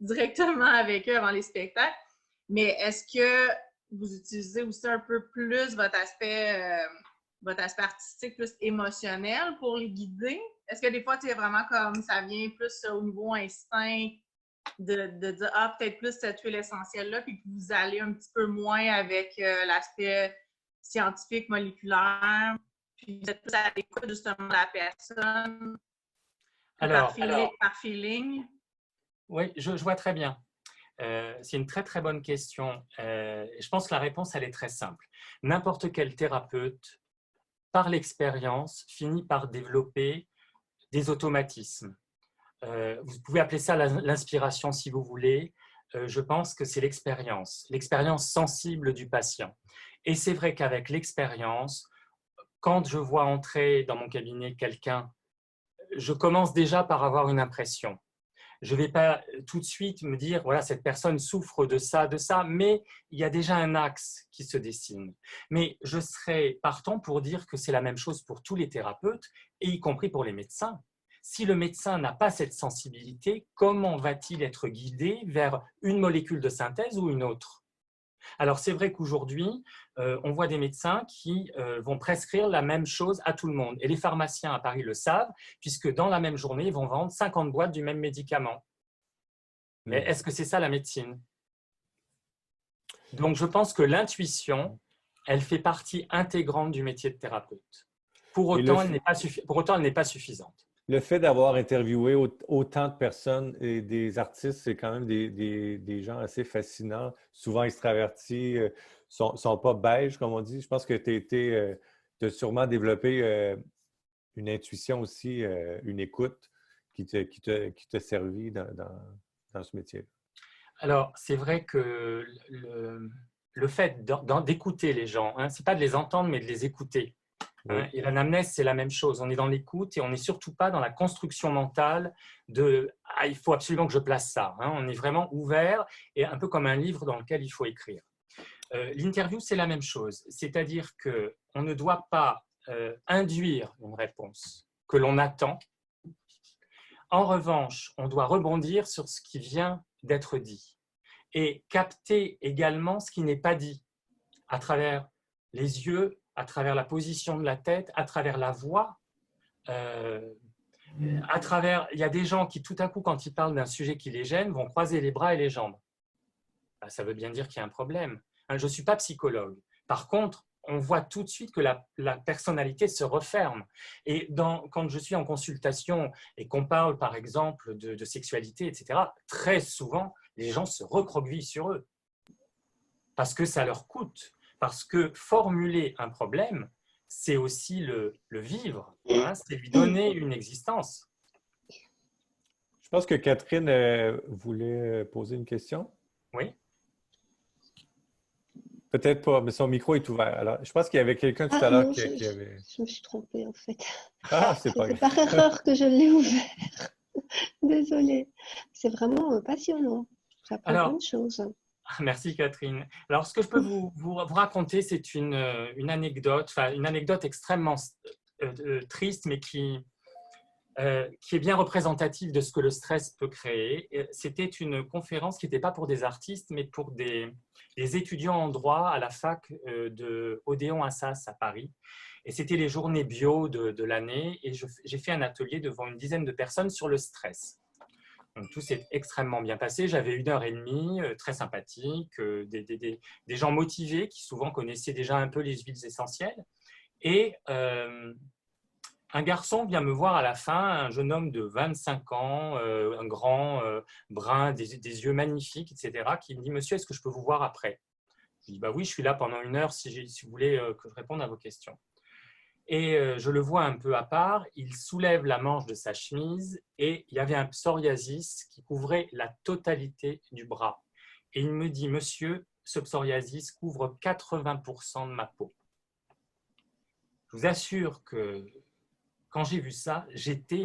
directement avec eux avant les spectacles. Mais est-ce que vous utilisez aussi un peu plus votre aspect artistique, plus émotionnel pour les guider? Est-ce que des fois, c'est vraiment comme ça vient plus au niveau instinct de dire, ah, peut-être plus cette huile essentielle-là, puis que vous allez un petit peu moins avec l'aspect scientifique, moléculaire, puis vous êtes plus à l'écoute justement de la personne par feeling? Oui, je vois très bien. C'est une très très bonne question. Je pense que la réponse, elle est très simple. N'importe quel thérapeute, par l'expérience, finit par développer des automatismes. Vous pouvez appeler ça l'inspiration si vous voulez. Je pense que c'est l'expérience sensible du patient. Et c'est vrai qu'avec l'expérience, quand je vois entrer dans mon cabinet quelqu'un, je commence déjà par avoir une impression. Je ne vais pas tout de suite me dire, voilà, cette personne souffre de ça, mais il y a déjà un axe qui se dessine. Mais je serais partant pour dire que c'est la même chose pour tous les thérapeutes, et y compris pour les médecins. Si le médecin n'a pas cette sensibilité, comment va-t-il être guidé vers une molécule de synthèse ou une autre? Alors, c'est vrai qu'aujourd'hui, on voit des médecins qui vont prescrire la même chose à tout le monde. Et les pharmaciens à Paris le savent, puisque dans la même journée, ils vont vendre 50 boîtes du même médicament. Mais est-ce que c'est ça la médecine? Donc, je pense que l'intuition, elle fait partie intégrante du métier de thérapeute. Pour autant, elle n'est pas suffisante. Le fait d'avoir interviewé autant de personnes et des artistes, c'est quand même des gens assez fascinants, souvent extravertis, sont pas beiges, comme on dit. Je pense que tu as sûrement développé une intuition aussi, une écoute qui t'a servi dans ce métier. Alors, c'est vrai que le fait d'écouter les gens, hein, ce n'est pas de les entendre, mais de les écouter. Oui. Et l'anamnèse, c'est la même chose. On est dans l'écoute et on n'est surtout pas dans la construction mentale de « ah, il faut absolument que je place ça ». On est vraiment ouvert et un peu comme un livre dans lequel il faut écrire. L'interview, c'est la même chose. C'est-à-dire qu'on ne doit pas induire une réponse que l'on attend. En revanche, on doit rebondir sur ce qui vient d'être dit et capter également ce qui n'est pas dit à travers les yeux, à travers la position de la tête, à travers la voix. Il y a des gens qui, tout à coup, quand ils parlent d'un sujet qui les gêne, vont croiser les bras et les jambes. Ça veut bien dire qu'il y a un problème. Je ne suis pas psychologue. Par contre, on voit tout de suite que la personnalité se referme. Et quand je suis en consultation et qu'on parle, par exemple, de sexualité, etc., très souvent, les gens se recroquevillent sur eux parce que ça leur coûte. Parce que formuler un problème, c'est aussi le vivre, c'est lui donner une existence. Je pense que Catherine voulait poser une question. Oui. Peut-être pas, mais son micro est ouvert. Alors, je pense qu'il y avait quelqu'un tout à l'heure qui avait… Je me suis trompée, en fait. Ah, c'est pas grave. C'est par erreur que je l'ai ouvert. Désolée. C'est vraiment passionnant. J'apprends plein de choses. Merci Catherine. Alors, ce que je peux vous raconter, c'est une anecdote extrêmement triste, mais qui est bien représentative de ce que le stress peut créer. C'était une conférence qui n'était pas pour des artistes, mais pour des étudiants en droit à la fac de Odéon-Assas à Paris. Et c'était les journées bio de l'année. Et j'ai fait un atelier devant une dizaine de personnes sur le stress. Donc, tout s'est extrêmement bien passé. J'avais 1h30, très sympathique, des gens motivés qui souvent connaissaient déjà un peu les huiles essentielles. Et un garçon vient me voir à la fin, un jeune homme de 25 ans, un grand brun, des yeux magnifiques, etc., qui me dit « Monsieur, est-ce que je peux vous voir après ?» Je dis « Bah oui, je suis là pendant 1 heure si vous voulez que je réponde à vos questions. » Et je le vois un peu à part, il soulève la manche de sa chemise et il y avait un psoriasis qui couvrait la totalité du bras. Et il me dit « Monsieur, ce psoriasis couvre 80% de ma peau. » Je vous assure que quand j'ai vu ça, j'étais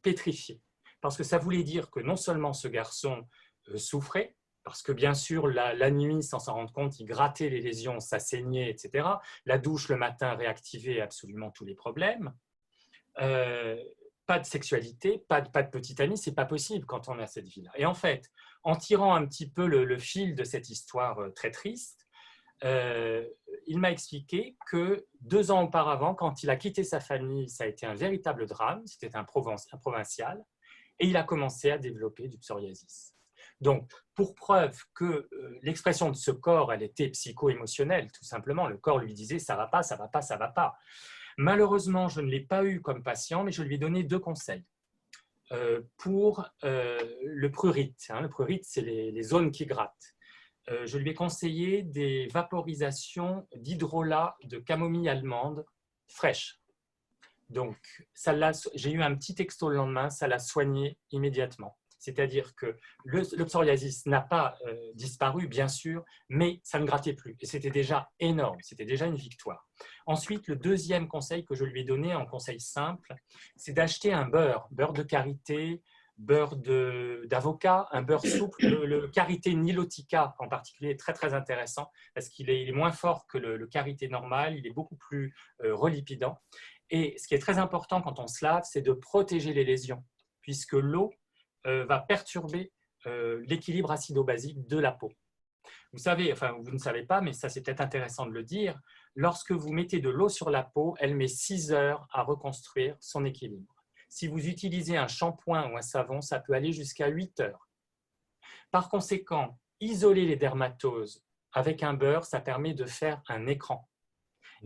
pétrifié. Parce que ça voulait dire que non seulement ce garçon souffrait, parce que bien sûr, la nuit, sans s'en rendre compte, il grattait les lésions, ça saignait, etc. La douche le matin réactivait absolument tous les problèmes. Pas de sexualité, pas de petite amie, c'est pas possible quand on est à cette vie-là. Et en fait, en tirant un petit peu le fil de cette histoire très triste, il m'a expliqué que 2 ans auparavant, quand il a quitté sa famille, ça a été un véritable drame, c'était un provincial, et il a commencé à développer du psoriasis. Donc, pour preuve que l'expression de ce corps, elle était psycho-émotionnelle, tout simplement. Le corps lui disait « ça va pas, ça va pas, ça va pas ». Malheureusement, je ne l'ai pas eu comme patient, mais je lui ai donné 2 conseils. Pour le prurite, le prurite, c'est les zones qui grattent. Je lui ai conseillé des vaporisations d'hydrolat de camomille allemande fraîche. Donc, j'ai eu un petit texto le lendemain, ça l'a soigné immédiatement. C'est-à-dire que le psoriasis n'a pas disparu, bien sûr, mais ça ne grattait plus. Et c'était déjà énorme, c'était déjà une victoire. Ensuite, le deuxième conseil que je lui ai donné, en conseil simple, c'est d'acheter un beurre de karité beurre d'avocat, un beurre souple. Le karité nilotica en particulier est très très intéressant parce qu'il est moins fort que le karité normal, il est beaucoup plus relipidant. Et ce qui est très important quand on se lave, c'est de protéger les lésions, puisque l'eau va perturber l'équilibre acido-basique de la peau. Vous savez, enfin vous ne savez pas, mais ça c'est peut-être intéressant de le dire, lorsque vous mettez de l'eau sur la peau, elle met 6 heures à reconstruire son équilibre. Si vous utilisez un shampoing ou un savon, ça peut aller jusqu'à 8 heures. Par conséquent, isoler les dermatoses avec un beurre, ça permet de faire un écran.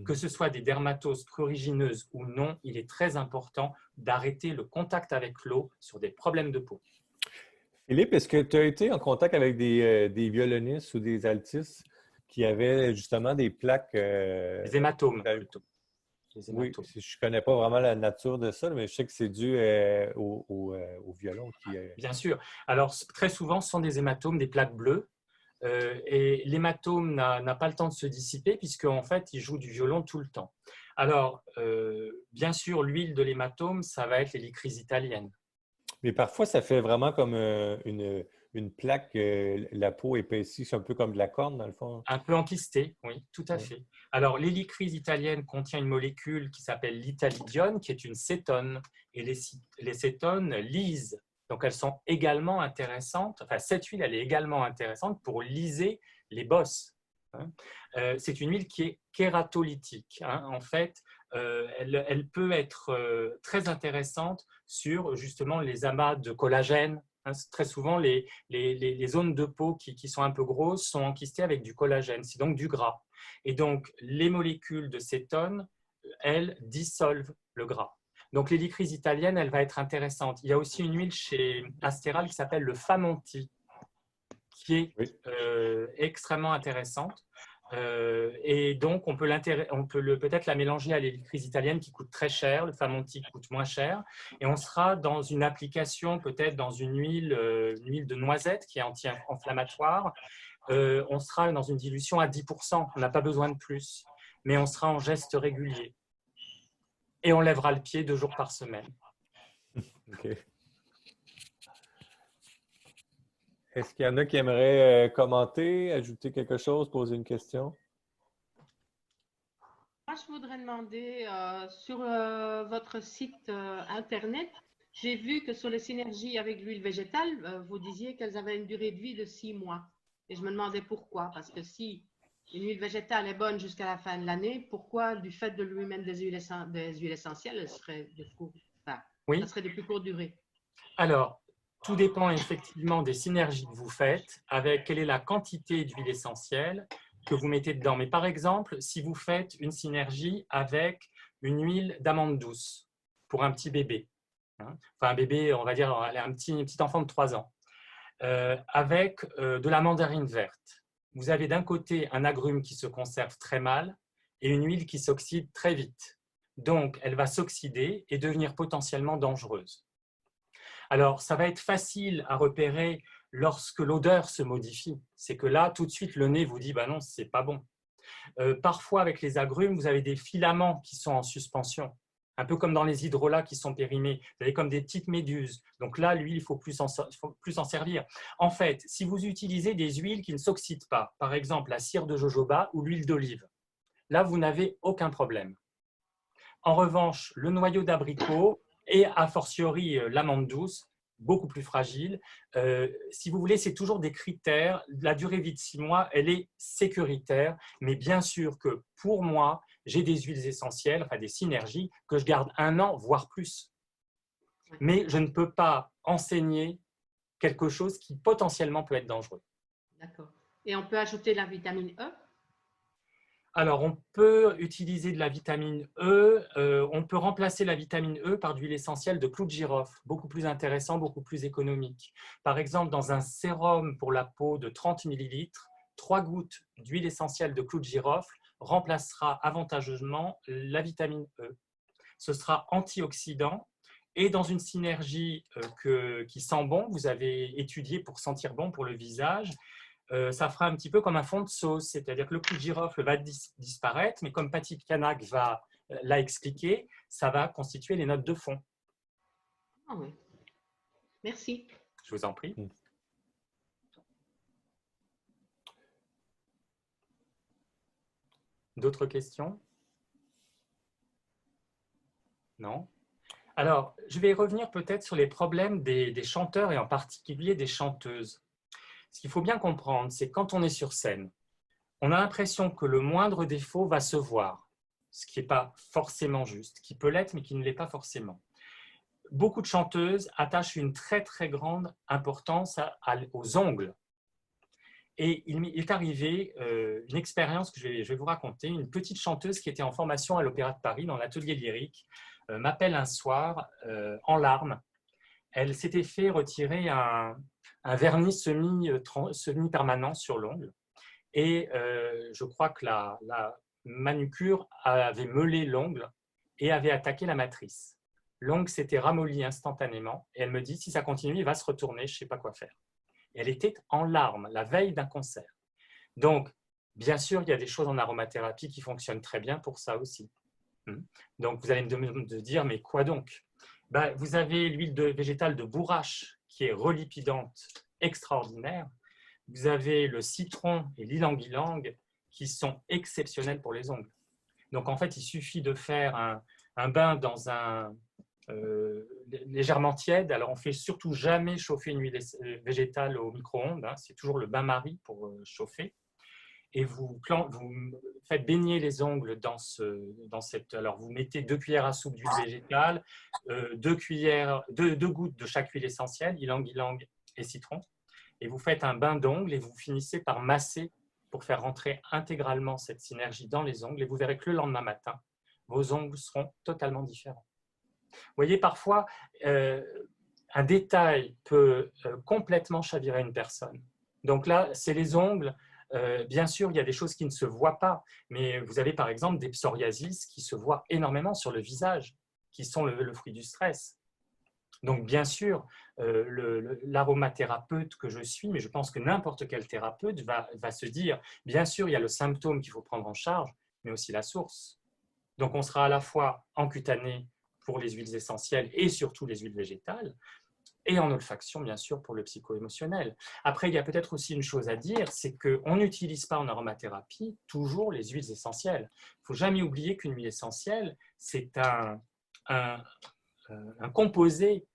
Que ce soit des dermatoses prurigineuses ou non, il est très important d'arrêter le contact avec l'eau sur des problèmes de peau. Philippe, est-ce que tu as été en contact avec des violonistes ou des altistes qui avaient justement des plaques… Les hématomes, plutôt. Oui, je ne connais pas vraiment la nature de ça, mais je sais que c'est dû au violon. Bien sûr. Alors, très souvent, ce sont des hématomes, des plaques bleues. Et l'hématome n'a pas le temps de se dissiper puisqu'en fait, il joue du violon tout le temps. Alors, bien sûr, l'huile de l'hématome, ça va être l'hélicryse italienne. Mais parfois, ça fait vraiment comme une plaque, la peau épaissie, c'est un peu comme de la corne, dans le fond. Un peu enquistée, oui, tout à fait. Alors, l'hélicryse italienne contient une molécule qui s'appelle l'ithalidione, qui est une cétone. Et les cétones lisent. Donc, elles sont également intéressantes. Enfin, cette huile, elle est également intéressante pour liser les bosses. C'est une huile qui est kératolytique. En fait, elle peut être très intéressante sur justement les amas de collagène. Très souvent, les zones de peau qui sont un peu grosses sont enquistées avec du collagène, c'est donc du gras. Et donc, les molécules de cétone, elles dissolvent le gras. Donc, l'hélicryse italienne, elle va être intéressante. Il y a aussi une huile chez Astéral qui s'appelle le Famonti, qui est extrêmement intéressante. Et donc, on peut peut-être la mélanger à l'hélicryse italienne qui coûte très cher, le Famonti coûte moins cher, et on sera dans une application, peut-être dans une huile de noisette qui est anti-inflammatoire. On sera dans une dilution à 10%, on n'a pas besoin de plus, mais on sera en geste régulier. Et on lèvera le pied 2 jours par semaine. OK. Est-ce qu'il y en a qui aimeraient commenter, ajouter quelque chose, poser une question? Moi, je voudrais demander, sur votre site Internet, j'ai vu que sur les synergies avec l'huile végétale, vous disiez qu'elles avaient une durée de vie de 6 mois. Et je me demandais pourquoi. Parce que si une huile végétale est bonne jusqu'à la fin de l'année, pourquoi, du fait de lui-même des huiles essentielles, elle serait ça serait de plus courte durée? Alors, tout dépend effectivement des synergies que vous faites, avec quelle est la quantité d'huile essentielle que vous mettez dedans. Mais par exemple, si vous faites une synergie avec une huile d'amande douce pour un petit bébé, enfin un bébé, on va dire un petit enfant de 3 ans, avec de la mandarine verte, vous avez d'un côté un agrume qui se conserve très mal et une huile qui s'oxyde très vite. Donc, elle va s'oxyder et devenir potentiellement dangereuse. Alors, ça va être facile à repérer lorsque l'odeur se modifie. C'est que là, tout de suite, le nez vous dit « bah non, c'est pas bon ». Parfois, avec les agrumes, vous avez des filaments qui sont en suspension, un peu comme dans les hydrolats qui sont périmés. Vous avez comme des petites méduses. Donc là, l'huile, il faut plus en servir. En fait, si vous utilisez des huiles qui ne s'oxydent pas, par exemple la cire de jojoba ou l'huile d'olive, là, vous n'avez aucun problème. En revanche, le noyau d'abricot et a fortiori l'amande douce, beaucoup plus fragile. Si vous voulez, c'est toujours des critères. La durée de vie de 6 mois, elle est sécuritaire, mais bien sûr que pour moi, j'ai des huiles essentielles, enfin des synergies, que je garde 1 an, voire plus. Mais je ne peux pas enseigner quelque chose qui potentiellement peut être dangereux. D'accord. Et on peut ajouter la vitamine E? Alors, on peut utiliser de la vitamine E, on peut remplacer la vitamine E par de l'huile essentielle de clou de girofle, beaucoup plus intéressant, beaucoup plus économique. Par exemple, dans un sérum pour la peau de 30 ml, 3 gouttes d'huile essentielle de clou de girofle remplacera avantageusement la vitamine E. Ce sera antioxydant et dans une synergie qui sent bon, vous avez étudié pour sentir bon pour le visage, ça fera un petit peu comme un fond de sauce, c'est-à-dire que le clou de girofle va disparaître, mais comme Patrick Canac l'a expliqué, ça va constituer les notes de fond. Ah oui. Merci. Je vous en prie. D'autres questions? Non? Alors, je vais revenir peut-être sur les problèmes des chanteurs et en particulier des chanteuses. Ce qu'il faut bien comprendre, c'est quand on est sur scène, on a l'impression que le moindre défaut va se voir, ce qui n'est pas forcément juste, qui peut l'être mais qui ne l'est pas forcément. Beaucoup de chanteuses attachent une très très grande importance aux ongles. Et il est arrivé une expérience que je vais vous raconter. Une petite chanteuse qui était en formation à l'Opéra de Paris dans l'atelier lyrique m'appelle un soir en larmes. Elle s'était fait retirer un vernis semi-permanent sur l'ongle. Et je crois que la manucure avait meulé l'ongle et avait attaqué la matrice. L'ongle s'était ramolli instantanément et elle me dit, si ça continue, il va se retourner, je ne sais pas quoi faire. Et elle était en larmes la veille d'un concert. Donc, bien sûr, il y a des choses en aromathérapie qui fonctionnent très bien pour ça aussi. Donc, vous allez me dire, mais quoi donc? Vous avez l'huile végétale de bourrache qui est relipidante extraordinaire. Vous avez le citron et l'ylang-ylang qui sont exceptionnels pour les ongles. Donc, en fait, il suffit de faire un bain dans un légèrement tiède. Alors, on ne fait surtout jamais chauffer une huile végétale au micro-ondes. C'est toujours le bain-marie pour chauffer. Et vous faites baigner les ongles dans cette... Alors, vous mettez 2 cuillères à soupe d'huile végétale, 2 gouttes de chaque huile essentielle, ylang-ylang et citron. Et vous faites un bain d'ongles et vous finissez par masser pour faire rentrer intégralement cette synergie dans les ongles. Et vous verrez que le lendemain matin, vos ongles seront totalement différents. Vous voyez, parfois, un détail peut complètement chavirer une personne. Donc là, c'est les ongles. Bien sûr, il y a des choses qui ne se voient pas, mais vous avez par exemple des psoriasis qui se voient énormément sur le visage, qui sont le fruit du stress. Donc bien sûr, l'aromathérapeute que je suis, mais je pense que n'importe quel thérapeute va se dire, bien sûr, il y a le symptôme qu'il faut prendre en charge, mais aussi la source. Donc on sera à la fois en cutané pour les huiles essentielles et surtout les huiles végétales, et en olfaction, bien sûr, pour le psycho-émotionnel. Après, il y a peut-être aussi une chose à dire, c'est qu'on n'utilise pas en aromathérapie toujours les huiles essentielles. Il ne faut jamais oublier qu'une huile essentielle, c'est un composé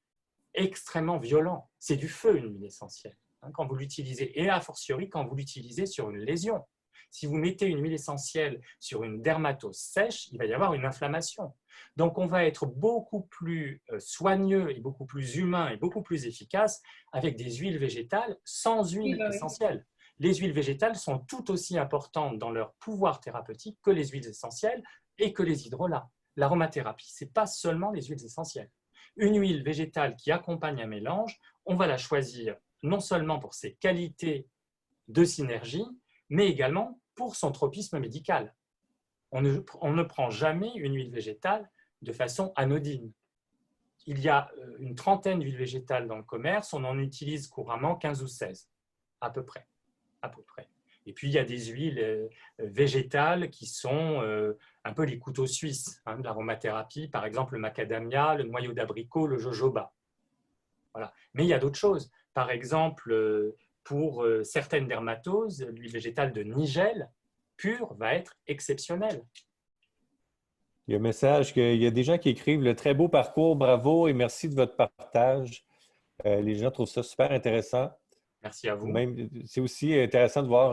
extrêmement violent. C'est du feu, une huile essentielle, quand vous l'utilisez, et a fortiori quand vous l'utilisez sur une lésion. Si vous mettez une huile essentielle sur une dermatose sèche, il va y avoir une inflammation. Donc, on va être beaucoup plus soigneux et beaucoup plus humain et beaucoup plus efficace avec des huiles végétales sans huile essentielle. Les huiles végétales sont tout aussi importantes dans leur pouvoir thérapeutique que les huiles essentielles et que les hydrolats. L'aromathérapie, ce n'est pas seulement les huiles essentielles. Une huile végétale qui accompagne un mélange, on va la choisir non seulement pour ses qualités de synergie, mais également pour son tropisme médical. On ne prend jamais une huile végétale de façon anodine. Il y a une trentaine d'huiles végétales dans le commerce, on en utilise couramment 15 ou 16, à peu près. Et puis, il y a des huiles végétales qui sont un peu les couteaux suisses de l'aromathérapie, par exemple le macadamia, le noyau d'abricot, le jojoba. Voilà. Mais il y a d'autres choses. Par exemple, pour certaines dermatoses, l'huile végétale de nigel pure va être exceptionnelle. Il y a un message qu'il y a des gens qui écrivent « Le très beau parcours, bravo et merci de votre partage. » Les gens trouvent ça super intéressant. Merci à vous. C'est aussi intéressant de voir,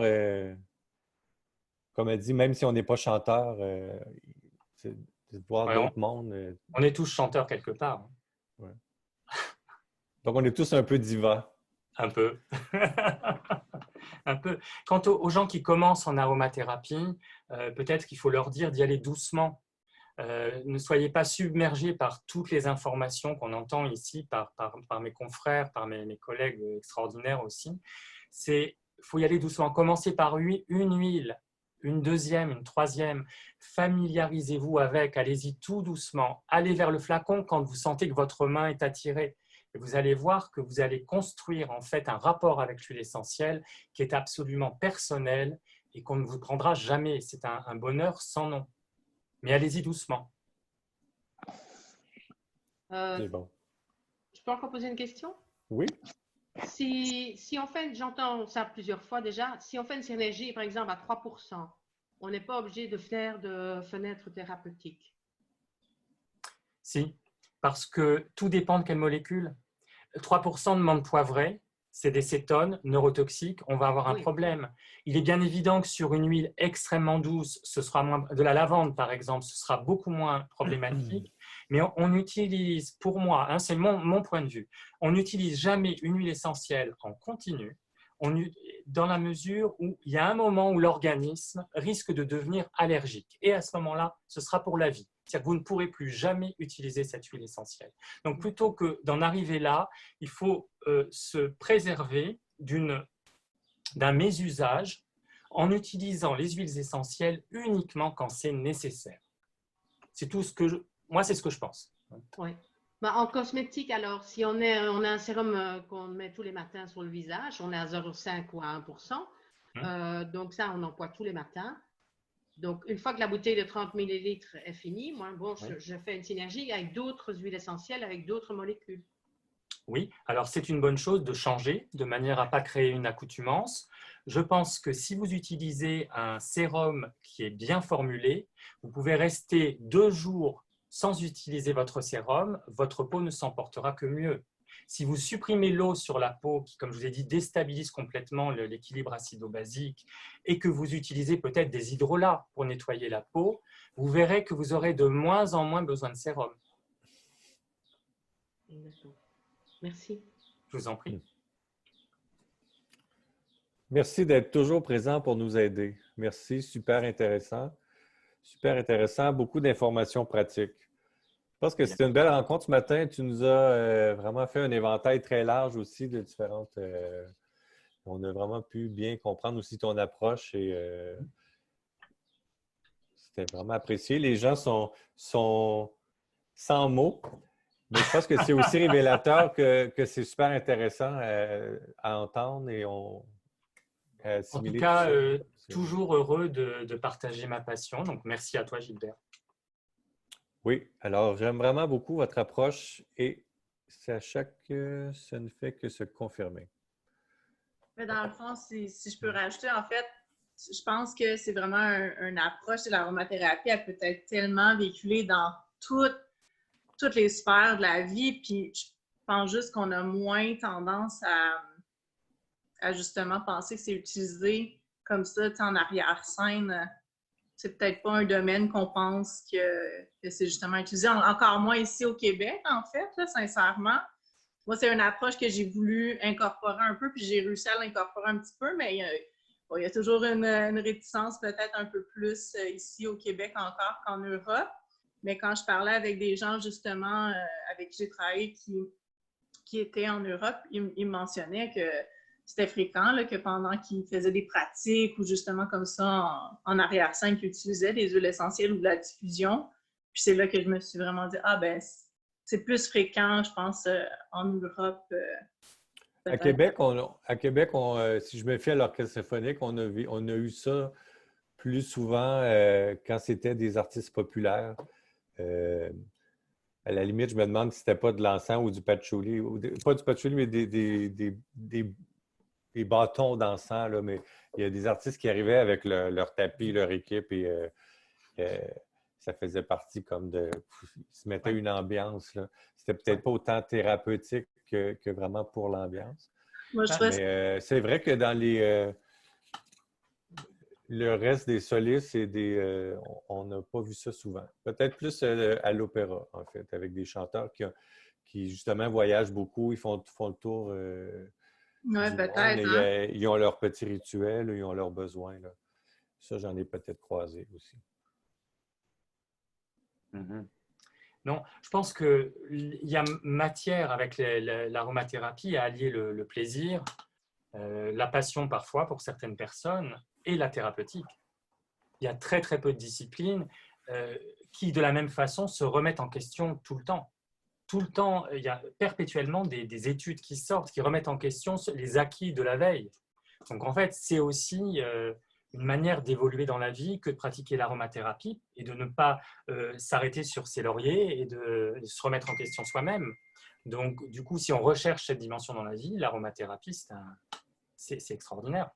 comme elle dit, même si on n'est pas chanteur, de voir d'autres mondes. On est tous chanteurs quelque part. Ouais. Donc, on est tous un peu divas. Un peu. Un peu. Quant aux gens qui commencent en aromathérapie, peut-être qu'il faut leur dire d'y aller doucement. Ne soyez pas submergés par toutes les informations qu'on entend ici par mes confrères, par mes collègues extraordinaires aussi. Il faut y aller doucement. Commencez par une huile, une deuxième, une troisième. Familiarisez-vous avec, allez-y tout doucement. Allez vers le flacon quand vous sentez que votre main est attirée. Et vous allez voir que vous allez construire en fait un rapport avec l'huile essentielle qui est absolument personnel et qu'on ne vous prendra jamais. C'est un bonheur sans nom. Mais allez-y doucement. C'est bon. Je peux encore poser une question? Oui. Si on fait, j'entends ça plusieurs fois déjà, si on fait une synergie, par exemple, à 3%, on n'est pas obligé de faire de fenêtre thérapeutique. Si, parce que tout dépend de quelle molécule. 3% de menthe poivrée, c'est des cétones neurotoxiques, on va avoir un problème. Il est bien évident que sur une huile extrêmement douce, ce sera moins, de la lavande par exemple, ce sera beaucoup moins problématique. Mais on utilise, pour moi, hein, c'est mon point de vue, on n'utilise jamais une huile essentielle en continu, dans la mesure où il y a un moment où l'organisme risque de devenir allergique. Et à ce moment-là, ce sera pour la vie. C'est-à-dire que vous ne pourrez plus jamais utiliser cette huile essentielle. Donc, plutôt que d'en arriver là, il faut se préserver d'un mésusage en utilisant les huiles essentielles uniquement quand c'est nécessaire. C'est tout ce que moi, c'est ce que je pense. Oui. Ben, en cosmétique, alors, si on a un sérum qu'on met tous les matins sur le visage, on est à 0,5 ou à 1%. Donc ça, on emploie tous les matins. Donc, une fois que la bouteille de 30 ml est finie, moi, bon, je fais une synergie avec d'autres huiles essentielles, avec d'autres molécules. Oui, alors c'est une bonne chose de changer de manière à ne pas créer une accoutumance. Je pense que si vous utilisez un sérum qui est bien formulé, vous pouvez rester 2 jours sans utiliser votre sérum, votre peau ne s'en portera que mieux. Si vous supprimez l'eau sur la peau, qui, comme je vous ai dit, déstabilise complètement l'équilibre acido-basique, et que vous utilisez peut-être des hydrolats pour nettoyer la peau, vous verrez que vous aurez de moins en moins besoin de sérum. Merci. Je vous en prie. Merci d'être toujours présent pour nous aider. Merci, super intéressant. Super intéressant, beaucoup d'informations pratiques. Je pense que c'était une belle rencontre ce matin. Tu nous as vraiment fait un éventail très large aussi de différentes... on a vraiment pu bien comprendre aussi ton approche et c'était vraiment apprécié. Les gens sont sans mots, mais je pense que c'est aussi révélateur que c'est super intéressant à entendre et on... En tout cas, toujours heureux de partager ma passion. Donc, merci à toi, Gilbert. Oui, alors j'aime vraiment beaucoup votre approche et sachez que ça ne fait que se confirmer. Mais dans le fond, si je peux rajouter, en fait, je pense que c'est vraiment une approche de l'aromathérapie. Elle peut être tellement véhiculée dans toutes les sphères de la vie. Puis je pense juste qu'on a moins tendance à justement penser que c'est utilisé comme ça, en arrière-scène. C'est peut-être pas un domaine qu'on pense que c'est justement utilisé. Encore moins ici au Québec, en fait, là, sincèrement. Moi, c'est une approche que j'ai voulu incorporer un peu, puis j'ai réussi à l'incorporer un petit peu, mais il y a toujours une réticence peut-être un peu plus ici au Québec encore qu'en Europe. Mais quand je parlais avec des gens, justement, avec qui j'ai travaillé, qui étaient en Europe, ils me mentionnaient que c'était fréquent là, que pendant qu'ils faisaient des pratiques ou justement comme ça en arrière-scène, qu'ils utilisaient des huiles essentielles ou de la diffusion. Puis c'est là que je me suis vraiment dit, ah ben, c'est plus fréquent, je pense, en Europe. À Québec, si je me fie à l'orchestre symphonique, on a eu ça plus souvent quand c'était des artistes populaires. À la limite, je me demande si c'était pas de l'encens ou du patchouli. Pas du patchouli, mais des bâtons d'encens. Mais il y a des artistes qui arrivaient avec leur tapis, leur équipe et ça faisait partie comme de... Ils se mettaient une ambiance. C'était peut-être pas autant thérapeutique que vraiment pour l'ambiance. Moi, je trouve c'est vrai que dans le reste des solistes, on n'a pas vu ça souvent. Peut-être plus à l'opéra, en fait, avec des chanteurs qui justement, voyagent beaucoup. Ils font le tour oui, peut-être. Ils ont leurs petits rituels, ils ont leurs besoins. Là. Ça, j'en ai peut-être croisé aussi. Mm-hmm. Non, je pense qu'il y a matière avec l'aromathérapie à allier le plaisir, la passion parfois pour certaines personnes et la thérapeutique. Il y a très très peu de disciplines qui de la même façon se remettent en question tout le temps. Tout le temps, il y a perpétuellement des études qui sortent, qui remettent en question les acquis de la veille. Donc en fait, c'est aussi une manière d'évoluer dans la vie que de pratiquer l'aromathérapie et de ne pas s'arrêter sur ses lauriers et de se remettre en question soi-même. Donc, du coup, si on recherche cette dimension dans la vie, l'aromathérapie, c'est extraordinaire.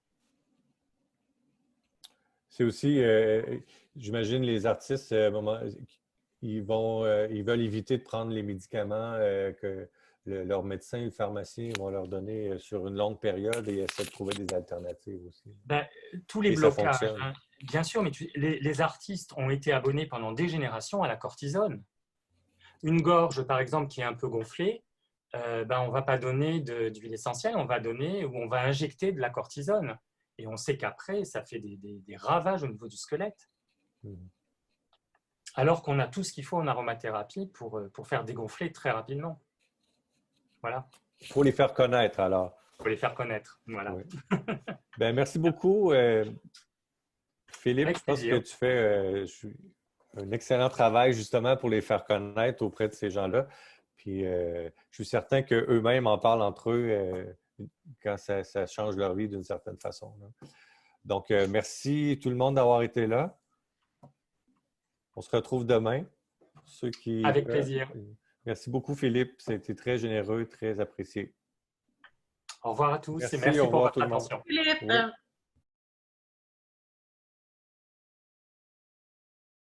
C'est aussi, j'imagine, les artistes, ils veulent éviter de prendre les médicaments que leurs médecins et le pharmacien vont leur donner sur une longue période et essaient de trouver des alternatives aussi. Ben, tous les Et ça blocages, fonctionne. bien sûr, mais les artistes ont été abonnés pendant des générations à la cortisone. Une gorge, par exemple, qui est un peu gonflée, on ne va pas donner d'huile essentielle, on va injecter de la cortisone. Et on sait qu'après, ça fait des ravages au niveau du squelette. Alors qu'on a tout ce qu'il faut en aromathérapie pour faire dégonfler très rapidement. Voilà. Il faut les faire connaître, alors. Il faut les faire connaître, voilà. Oui. Merci beaucoup, Philippe. Avec je pense plaisir. que tu fais un excellent travail justement pour les faire connaître auprès de ces gens-là. Puis je suis certain qu'eux-mêmes en parlent entre eux quand ça change leur vie d'une certaine façon. Là. Donc, merci tout le monde d'avoir été là. On se retrouve demain. Pour ceux qui, Avec plaisir. Merci beaucoup, Philippe. C'était très généreux, très apprécié. Au revoir à tous et Merci, merci au pour revoir votre tout le monde. attention. Philippe, Oui.